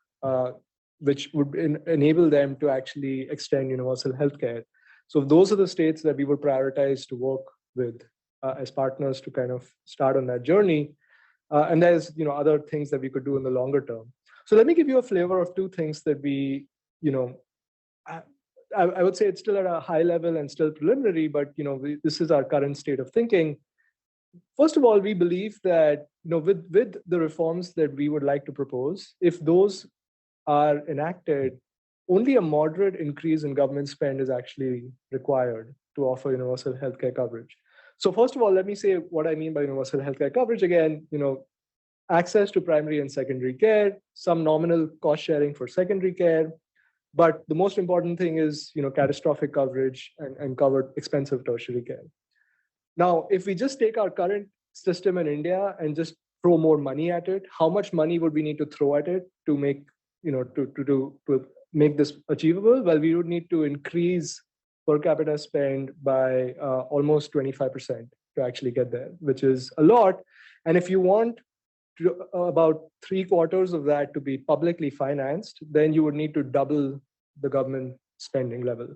which would enable them to actually extend universal healthcare. So those are the states that we would prioritize to work with as partners to kind of start on that journey. And there's other things that we could do in the longer term. So let me give you a flavor of two things that we, I would say it's still at a high level and still preliminary, but this is our current state of thinking. First of all, we believe that with the reforms that we would like to propose, if those are enacted, only a moderate increase in government spend is actually required to offer universal healthcare coverage. So first of all, let me say what I mean by universal healthcare coverage. Again, access to primary and secondary care, some nominal cost sharing for secondary care, but the most important thing is catastrophic coverage and covered expensive tertiary care. Now, if we just take our current system in India and just throw more money at it, how much money would we need to throw at it to make to make this achievable? Well, we would need to increase per capita spend by almost 25% to actually get there, which is a lot. And if you want about 3/4 of that to be publicly financed, then you would need to double the government spending level.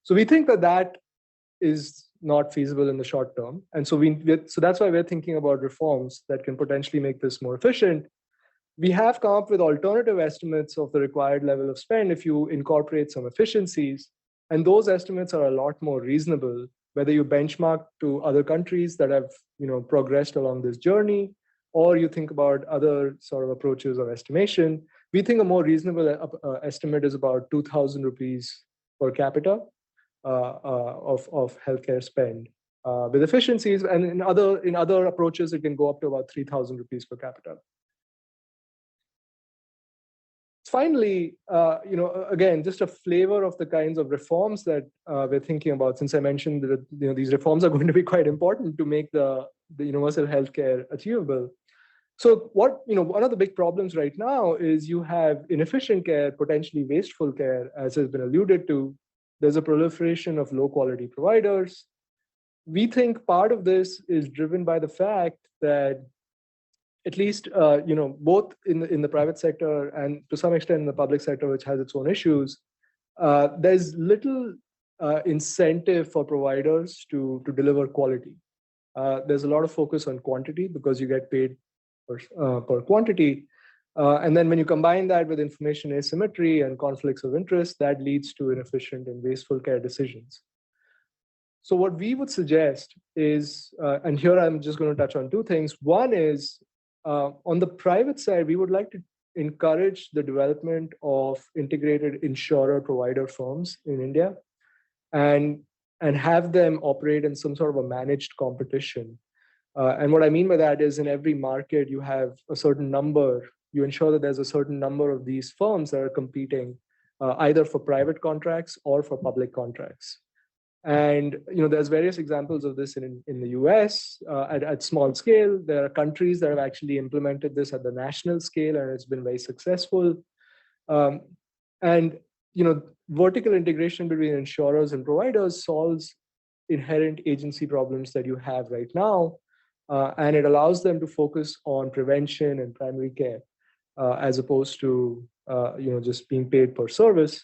So we think that is not feasible in the short term. And so that's why we're thinking about reforms that can potentially make this more efficient. We have come up with alternative estimates of the required level of spend if you incorporate some efficiencies. And those estimates are a lot more reasonable, whether you benchmark to other countries that have progressed along this journey, or you think about other sort of approaches of estimation. We think a more reasonable estimate is about 2,000 rupees per capita of healthcare spend with efficiencies. And in other approaches, it can go up to about 3,000 rupees per capita. Finally, again, just a flavor of the kinds of reforms that we're thinking about, since I mentioned that these reforms are going to be quite important to make the universal healthcare achievable. So one of the big problems right now is you have inefficient care, potentially wasteful care, as has been alluded to. There's a proliferation of low quality providers. We think part of this is driven by the fact that at least, both in the private sector and to some extent in the public sector, which has its own issues, there's little incentive for providers to deliver quality. There's a lot of focus on quantity because you get paid per quantity. And then when you combine that with information asymmetry and conflicts of interest, that leads to inefficient and wasteful care decisions. So what we would suggest is, and here I'm just going to touch on two things. One is on the private side, we would like to encourage the development of integrated insurer provider firms in India and have them operate in some sort of a managed competition. And what I mean by that is in every market, you have a certain number, you ensure that there's a certain number of these firms that are competing either for private contracts or for public contracts. And there's various examples of this in the US at small scale. There are countries that have actually implemented this at the national scale, and it's been very successful. And vertical integration between insurers and providers solves inherent agency problems that you have right now, and it allows them to focus on prevention and primary care as opposed to just being paid per service.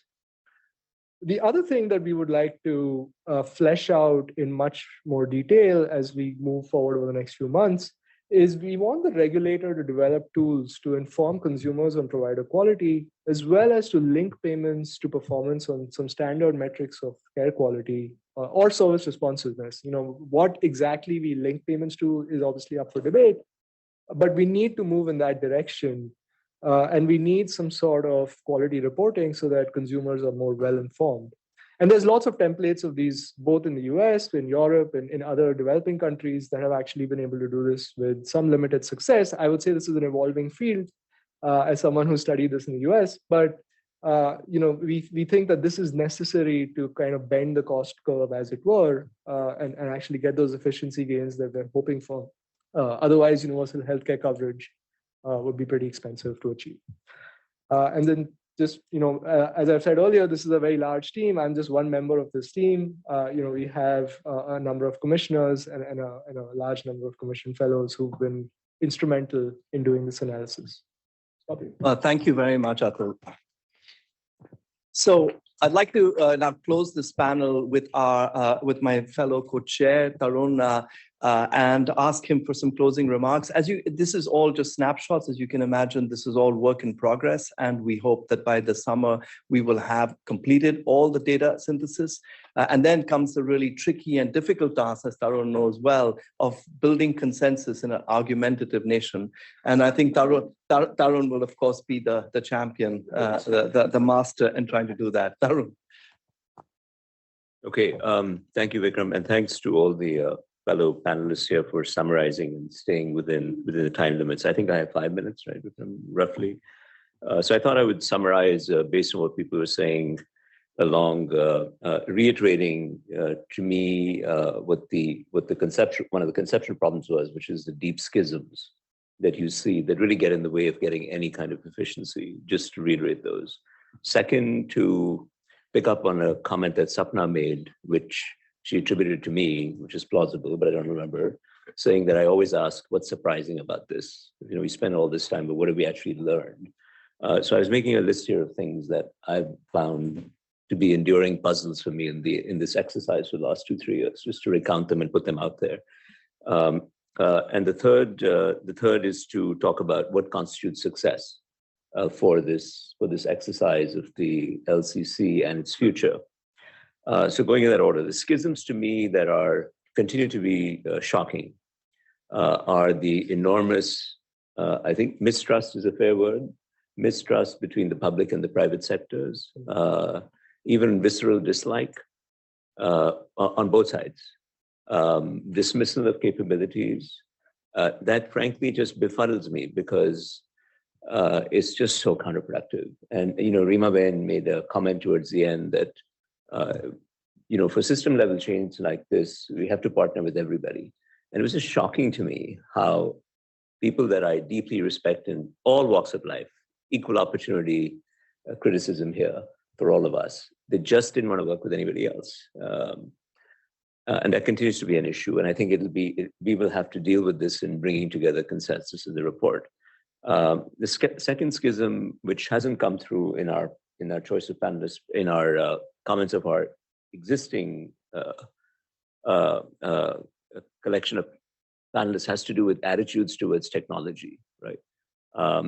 The other thing that we would like to flesh out in much more detail as we move forward over the next few months is we want the regulator to develop tools to inform consumers on provider quality, as well as to link payments to performance on some standard metrics of care quality or service responsiveness. What exactly we link payments to is obviously up for debate, but we need to move in that direction. And we need some sort of quality reporting so that consumers are more well-informed. And there's lots of templates of these, both in the US, in Europe, and in other developing countries that have actually been able to do this with some limited success. I would say this is an evolving field as someone who studied this in the US, but we think that this is necessary to kind of bend the cost curve, as it were, and actually get those efficiency gains that we're hoping for. Otherwise, universal healthcare coverage would be pretty expensive to achieve. And then just, as I've said earlier, this is a very large team. I'm just one member of this team. We have a number of commissioners and a large number of commission fellows who've been instrumental in doing this analysis. Thank you very much, Atul. So I'd like to now close this panel with with my fellow co-chair, Tarun, and ask him for some closing remarks. This is all just snapshots, as you can imagine. This is all work in progress, and we hope that by the summer we will have completed all the data synthesis. And then comes the really tricky and difficult task, as Tarun knows well, of building consensus in an argumentative nation. And I think Tarun will, of course, be the champion, the master in trying to do that. Tarun. Okay, thank you, Vikram, and thanks to all the fellow panelists here for summarizing and staying within the time limits. I think I have 5 minutes, right, Vikram, roughly. So I thought I would summarize based on what people were saying, along reiterating to me what the conceptual, one of the conceptual problems was, which is the deep schisms that you see that really get in the way of getting any kind of efficiency. Just to reiterate those. Second, to pick up on a comment that Sapna made, which she attributed to me, which is plausible, but I don't remember, saying that I always ask, what's surprising about this? We spend all this time, but what have we actually learned? So I was making a list here of things that I've found to be enduring puzzles for me in this exercise for the last 2-3 years, just to recount them and put them out there. And the third is to talk about what constitutes success for this exercise of the LCC and its future. So going in that order, the schisms to me that continue to be shocking are the enormous, I think mistrust is a fair word, mistrust between the public and the private sectors, even visceral dislike on both sides, dismissal of capabilities. That frankly just befuddles me because it's just so counterproductive. And, Rima Ben made a comment towards the end that, for system level change like this, we have to partner with everybody. And it was just shocking to me how people that I deeply respect in all walks of life, equal opportunity criticism here for all of us, they just didn't want to work with anybody else. And that continues to be an issue. And I think we will have to deal with this in bringing together consensus in the report. The second schism, which hasn't come through in our choice of panelists, in our comments of our existing collection of panelists, has to do with attitudes towards technology, right?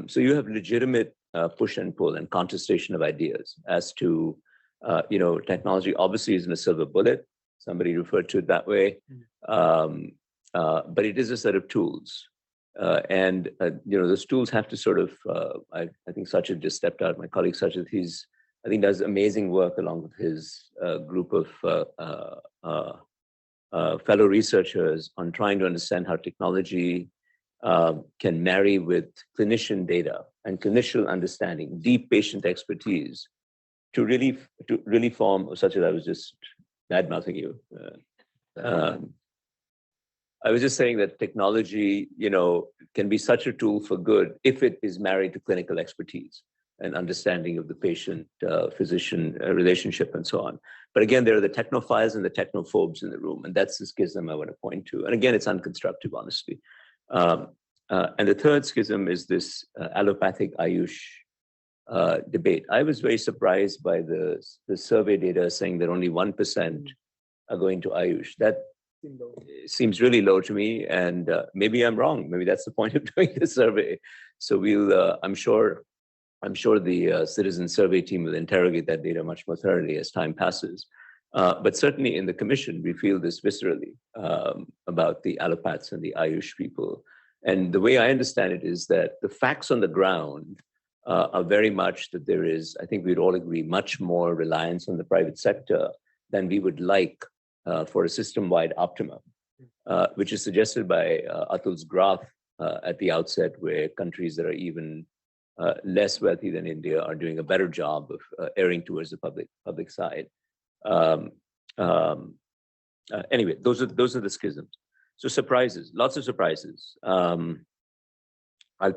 So you have legitimate push and pull and contestation of ideas as to, technology obviously isn't a silver bullet. Somebody referred to it that way. But it is a set of tools. Those tools have to sort of, I think Sachit just stepped out, my colleague Sachit, I think does amazing work along with his group of fellow researchers on trying to understand how technology can marry with clinician data and clinician understanding, deep patient expertise to really form, Sachit, I was just bad-mouthing you. I was just saying that technology, can be such a tool for good if it is married to clinical expertise and understanding of the patient-physician relationship and so on. But again, there are the technophiles and the technophobes in the room, and that's the schism I want to point to. And again, it's unconstructive, honestly. And the third schism is this allopathic Ayush debate. I was very surprised by the survey data saying that only 1% are going to Ayush. That seems really low to me, and maybe I'm wrong. Maybe that's the point of doing the survey. So I'm sure the citizen survey team will interrogate that data much more thoroughly as time passes. But certainly in the commission, we feel this viscerally about the allopaths and the Ayush people. And the way I understand it is that the facts on the ground are very much that there is, I think we'd all agree, much more reliance on the private sector than we would like for a system-wide optimum, which is suggested by Atul's graph at the outset, where countries that are even less wealthy than India are doing a better job of erring towards the public side. Anyway, those are the schisms. So surprises, lots of surprises. I'll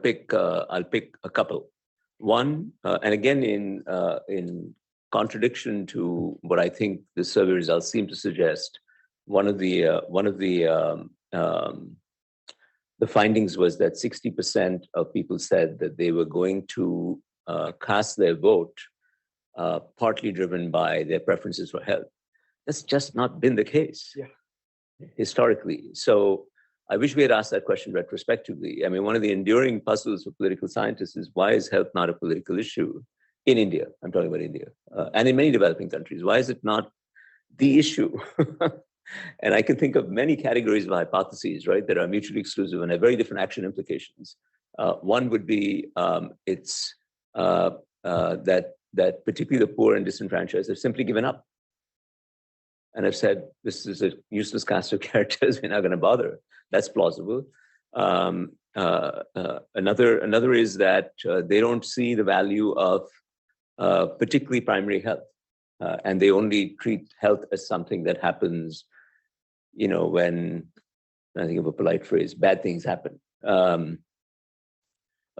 pick a couple. One, and again in contradiction to what I think the survey results seem to suggest, one of the findings was that 60% of people said that they were going to cast their vote partly driven by their preferences for health. That's just not been the case historically. So I wish we had asked that question retrospectively. I mean, one of the enduring puzzles for political scientists is, why is health not a political issue in India? I'm talking about India, and in many developing countries. Why is it not the issue? And I can think of many categories of hypotheses, right, that are mutually exclusive and have very different action implications. One would be that particularly the poor and disenfranchised have simply given up and have said, this is a useless cast of characters, we're not going to bother. That's plausible. Another is that they don't see the value of particularly primary health, and they only treat health as something that happens, when, I think of a polite phrase, bad things happen.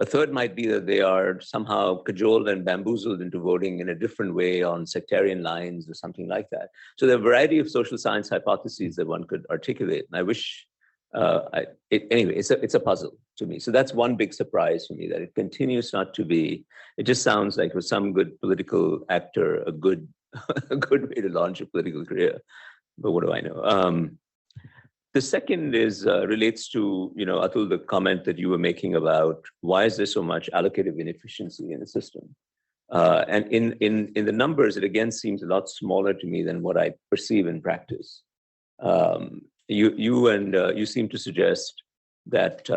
A third might be that they are somehow cajoled and bamboozled into voting in a different way on sectarian lines or something like that. So there are a variety of social science hypotheses that one could articulate. And I wish, anyway, it's a puzzle to me. So that's one big surprise for me, that it continues not to be, it just sounds like for some good political actor, a good way to launch a political career. But what do I know? The second is relates to, Atul, the comment that you were making about why is there so much allocative inefficiency in the system? And in the numbers, it again seems a lot smaller to me than what I perceive in practice. You seem to suggest that,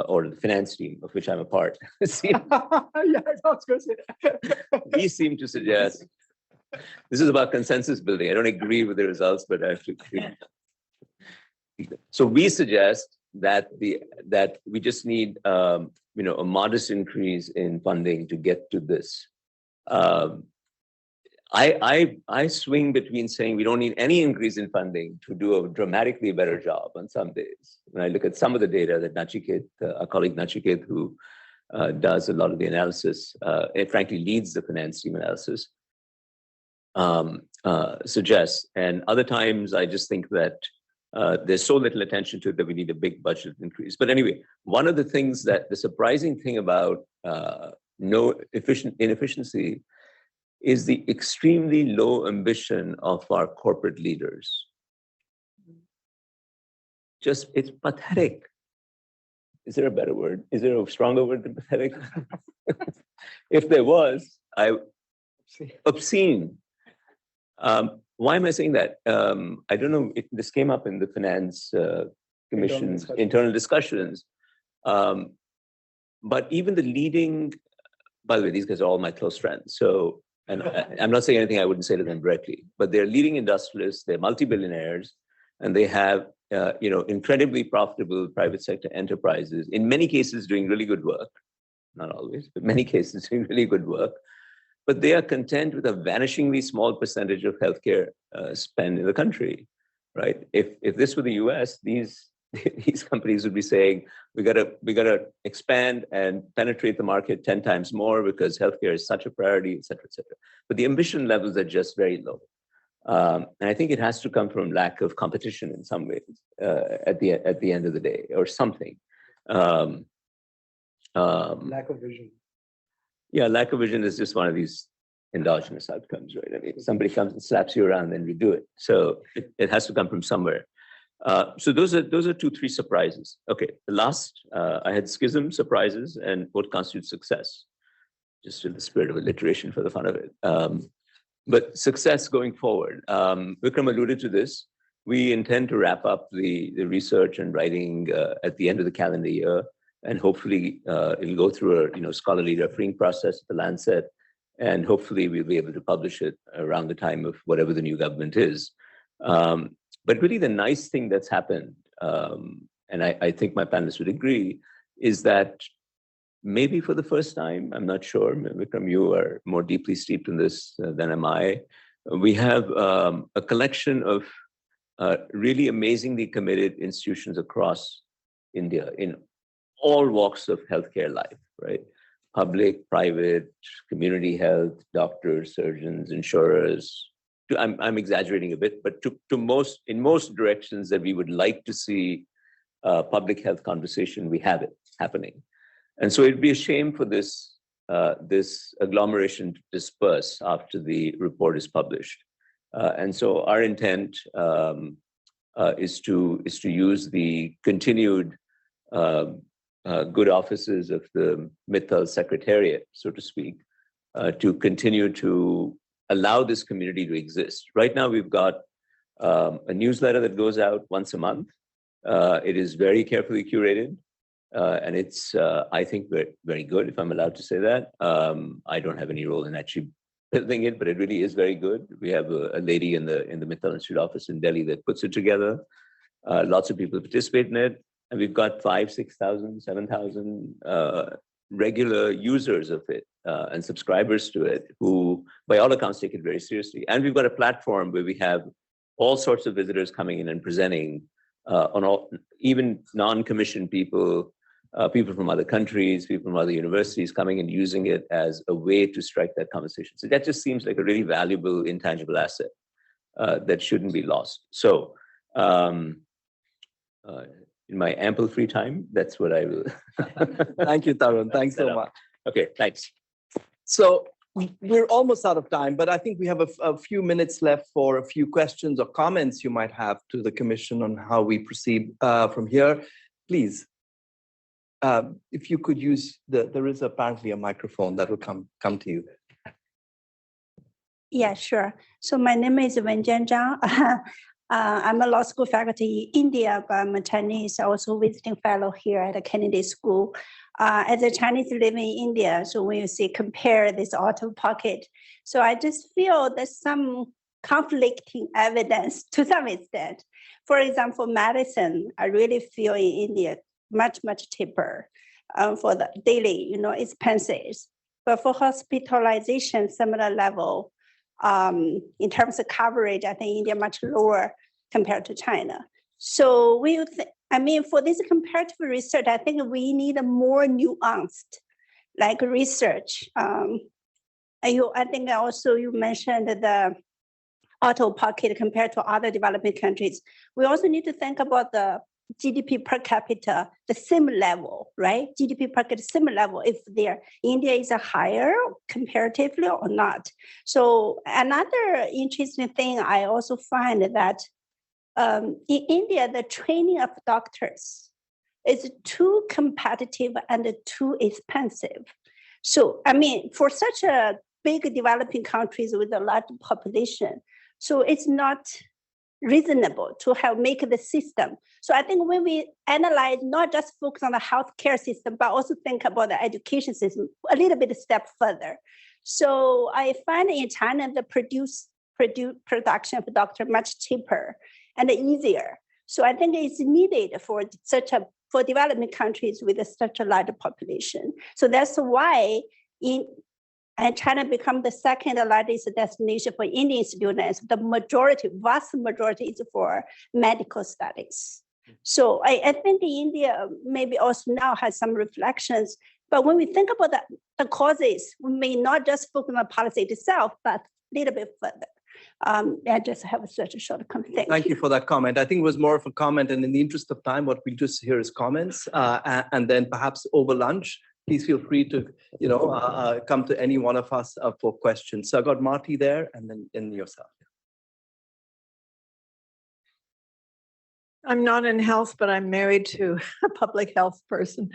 or the finance team, of which I'm a part, we seem to suggest, this is about consensus building. I don't agree with the results, but I have to agree. So we suggest that we just need a modest increase in funding to get to this. I swing between saying we don't need any increase in funding to do a dramatically better job on some days. When I look at some of the data that Nachiket, our colleague Nachiket, who does a lot of the analysis, and frankly leads the finance team analysis, suggests. And other times I just think that there's so little attention to it that we need a big budget increase. But anyway, one of the things that the surprising thing about inefficiency is the extremely low ambition of our corporate leaders. Just, it's pathetic. Is there a better word? Is there a stronger word than pathetic? If there was, obscene. Why am I saying that? I don't know. This came up in the Finance Commission's internal discussions. But even the leading, by the way, these guys are all my close friends. So, and I'm not saying anything I wouldn't say to them directly, but they're leading industrialists, they're multi-billionaires, and they have, incredibly profitable private sector enterprises, in many cases doing really good work, not always, but many cases doing really good work. But they are content with a vanishingly small percentage of healthcare spend in the country, right? If this were the US, these companies would be saying, we gotta expand and penetrate the market 10 times more because healthcare is such a priority, et cetera, et cetera. But the ambition levels are just very low. And I think it has to come from lack of competition in some ways at the end of the day, or something. Lack of vision. Yeah, lack of vision is just one of these endogenous outcomes, right? I mean, somebody comes and slaps you around, then we do it. So it has to come from somewhere. So those are 2-3 surprises. Okay, the last, I had schism, surprises, and what constitutes success, just in the spirit of alliteration for the fun of it. But success going forward, Vikram alluded to this. We intend to wrap up the research and writing at the end of the calendar year, and hopefully it'll go through a scholarly refereeing process at the Lancet, and hopefully we'll be able to publish it around the time of whatever the new government is. But really the nice thing that's happened, and I think my panelists would agree, is that maybe for the first time, I'm not sure, Vikram, you are more deeply steeped in this than am I, we have a collection of really amazingly committed institutions across India in all walks of healthcare life, right? Public, private, community health, doctors, surgeons, insurers. I'm exaggerating a bit, but in most directions that we would like to see public health conversation, we have it happening. And so it'd be a shame for this agglomeration to disperse after the report is published. And so our intent is to use the continued good offices of the Mittal Secretariat, so to speak, to continue to allow this community to exist. Right now, we've got a newsletter that goes out once a month. It is very carefully curated, and it's, I think, very, very good, if I'm allowed to say that. I don't have any role in actually building it, but it really is very good. We have a lady in the Mittal Institute office in Delhi that puts it together. Lots of people participate in it. And we've got 5,000, 6,000, 7,000 regular users of it and subscribers to it who, by all accounts, take it very seriously. And we've got a platform where we have all sorts of visitors coming in and presenting on all, even non-commissioned people, people from other countries, people from other universities coming and using it as a way to strike that conversation. So that just seems like a really valuable, intangible asset that shouldn't be lost. So, in my ample free time, that's what I will. Thank you, Tarun. Thanks so much. Okay, thanks. So we're almost out of time, but I think we have a few minutes left for a few questions or comments you might have to the Commission on how we proceed from here. Please, if you could use there is apparently a microphone that will come to you. Yeah, sure. So my name is Wenjian Zhang. I'm a law school faculty in India, but I'm a Chinese, also visiting fellow here at the Kennedy School. As a Chinese living in India, so when you see compare this out-of-pocket, so I just feel there's some conflicting evidence to some extent. For example, medicine, I really feel in India much cheaper for the daily, expenses. But for hospitalization, similar level. In terms of coverage, I think India much lower compared to China. So for this comparative research, I think we need a more nuanced, like research. I think also you mentioned the out-of-pocket compared to other developing countries. We also need to think about the GDP per capita, the same level, right? GDP per capita, same level, if India is a higher comparatively or not. So another interesting thing I also find that in India, the training of doctors is too competitive and too expensive. So, for such a big developing countries with a large population, So it's not reasonable to have make the system. So I think when we analyze, not just focus on the healthcare system, but also think about the education system a little bit step further. So I find in China the production of doctor much cheaper and easier. So I think it's needed for for developing countries with such a large population. So that's why and China become the second largest destination for Indian students. The vast majority is for medical studies. So I think India maybe also now has some reflections, but when we think about the causes, we may not just focus on the policy itself, but a little bit further. I just have such a short comment. Thank you for that comment. I think it was more of a comment, and in the interest of time, what we'll just hear is comments, and then perhaps over lunch, please feel free to, come to any one of us for questions. So I got Marty there, and then yourself. I'm not in health, but I'm married to a public health person.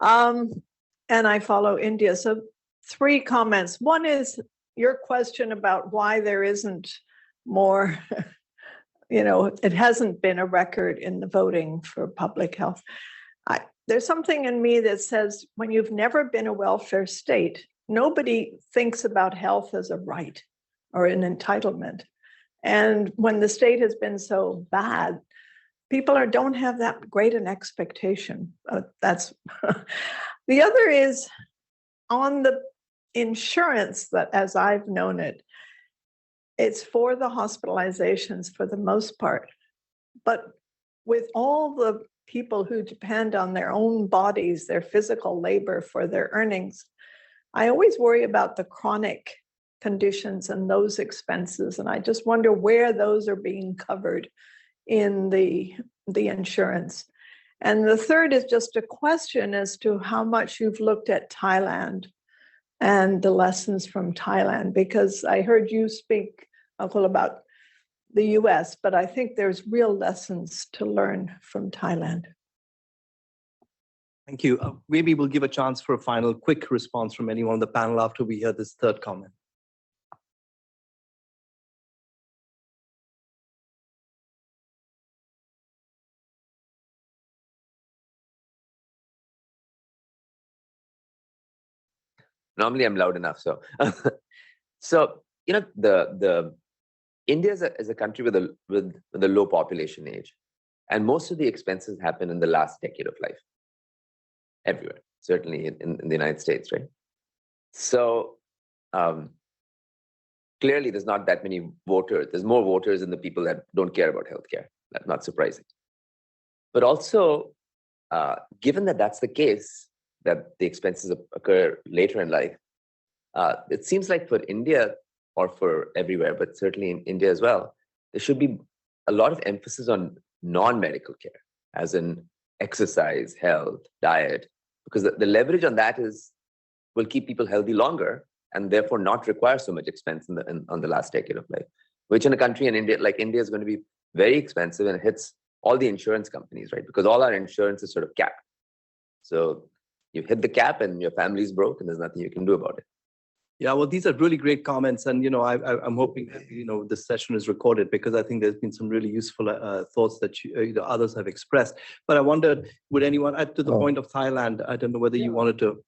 And I follow India. So 3 comments. One is your question about why there isn't more, it hasn't been a record in the voting for public health. There's something in me that says when you've never been a welfare state, nobody thinks about health as a right or an entitlement. And when the state has been so bad, people don't have that great an expectation. That's the other is on the insurance that, as I've known it, it's for the hospitalizations for the most part. But with all the people who depend on their own bodies, their physical labor for their earnings, I always worry about the chronic conditions and those expenses. And I just wonder where those are being covered in the insurance. And the third is just a question as to how much you've looked at Thailand and the lessons from Thailand, because I heard you speak, Uncle, about the US, but I think there's real lessons to learn from Thailand. Thank you. Maybe we'll give a chance for a final quick response from anyone on the panel after we hear this third comment. Normally I'm loud enough, so. So, the India is a country with a low population age, and most of the expenses happen in the last decade of life, everywhere, certainly in the United States, right? So clearly there's not that many voters. There's more voters than the people that don't care about healthcare. That's not surprising. But also, given that that's the case, that the expenses occur later in life, it seems like for India, or for everywhere, but certainly in India as well, there should be a lot of emphasis on non-medical care, as in exercise, health, diet, because the leverage on that will keep people healthy longer and therefore not require so much expense on the last decade of life, which in a country in India, like India, is going to be very expensive and hits all the insurance companies, right? Because all our insurance is sort of capped. So you hit the cap and your family's broke and there's nothing you can do about it. Yeah, well, these are really great comments, and I'm hoping that this session is recorded, because I think there's been some really useful thoughts that others have expressed. But I wondered, would anyone add to the point of Thailand? I don't know whether you wanted to.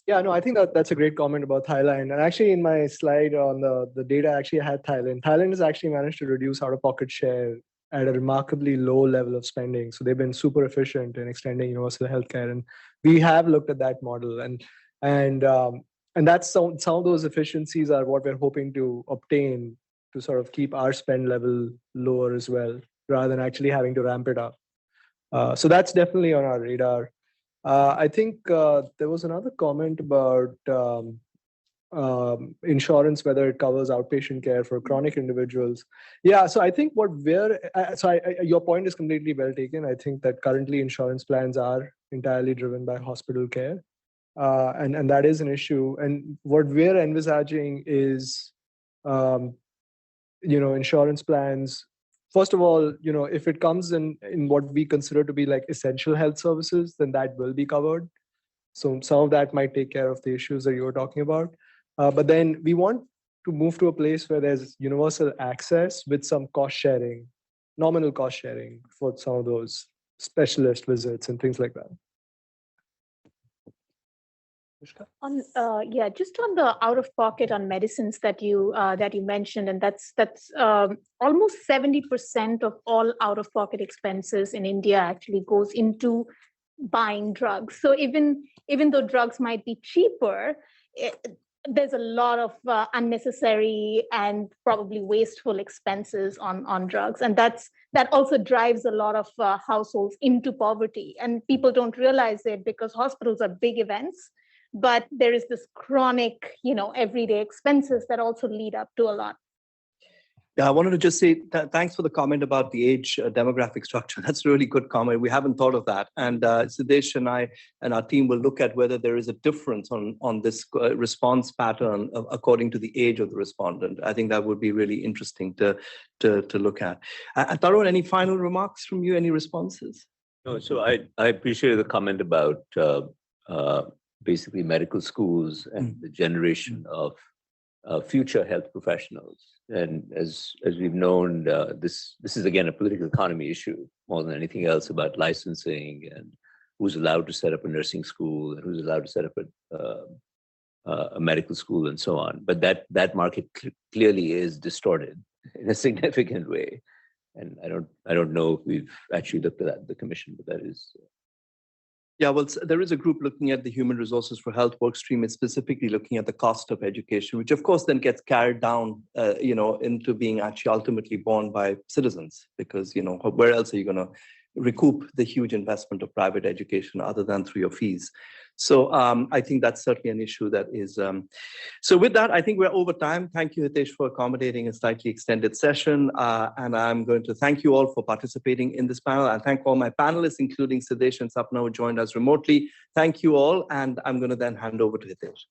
Yeah, no, I think that's a great comment about Thailand. And actually, in my slide on the data, actually I had Thailand. Thailand has actually managed to reduce out-of-pocket share at a remarkably low level of spending. So they've been super efficient in extending universal healthcare, and we have looked at that model, and that's some of those efficiencies are what we're hoping to obtain to sort of keep our spend level lower as well, rather than actually having to ramp it up. So that's definitely on our radar. I think there was another comment about insurance, whether it covers outpatient care for chronic individuals. Yeah, so I think your point is completely well taken. I think that currently insurance plans are entirely driven by hospital care. And that is an issue. And what we're envisaging is, insurance plans. First of all, if it comes in what we consider to be like essential health services, then that will be covered. So some of that might take care of the issues that you were talking about. But then we want to move to a place where there's universal access with some cost sharing, nominal cost sharing for some of those specialist visits and things like that. Just on the out of pocket on medicines that you mentioned, and that's almost 70% of all out of pocket expenses in India actually goes into buying drugs. So even though drugs might be cheaper, there's a lot of unnecessary and probably wasteful expenses on drugs, and that also drives a lot of households into poverty. And people don't realize it because hospitals are big events, but there is this chronic, everyday expenses that also lead up to a lot. Yeah, I wanted to just say thanks for the comment about the age demographic structure. That's a really good comment. We haven't thought of that. And Siddesh and I and our team will look at whether there is a difference on this response pattern according to the age of the respondent. I think that would be really interesting to look at. Tarun, any final remarks from you? Any responses? No, so I appreciate the comment about basically medical schools and the generation of future health professionals. And as we've known, this is again a political economy issue more than anything else, about licensing and who's allowed to set up a nursing school and who's allowed to set up a medical school and so on. But that market clearly is distorted in a significant way. And I don't know if we've actually looked at that in the commission, but that is. Yeah, well, there is a group looking at the Human Resources for Health work stream. It's specifically looking at the cost of education, which of course then gets carried down, into being actually ultimately borne by citizens, because, where else are you going to recoup the huge investment of private education other than through your fees? So I think that's certainly an issue that is. So with that, I think we're over time. Thank you, Hitesh, for accommodating a slightly extended session. And I'm going to thank you all for participating in this panel. And thank all my panelists, including Siddesh and Sapna, who joined us remotely. Thank you all. And I'm going to then hand over to Hitesh.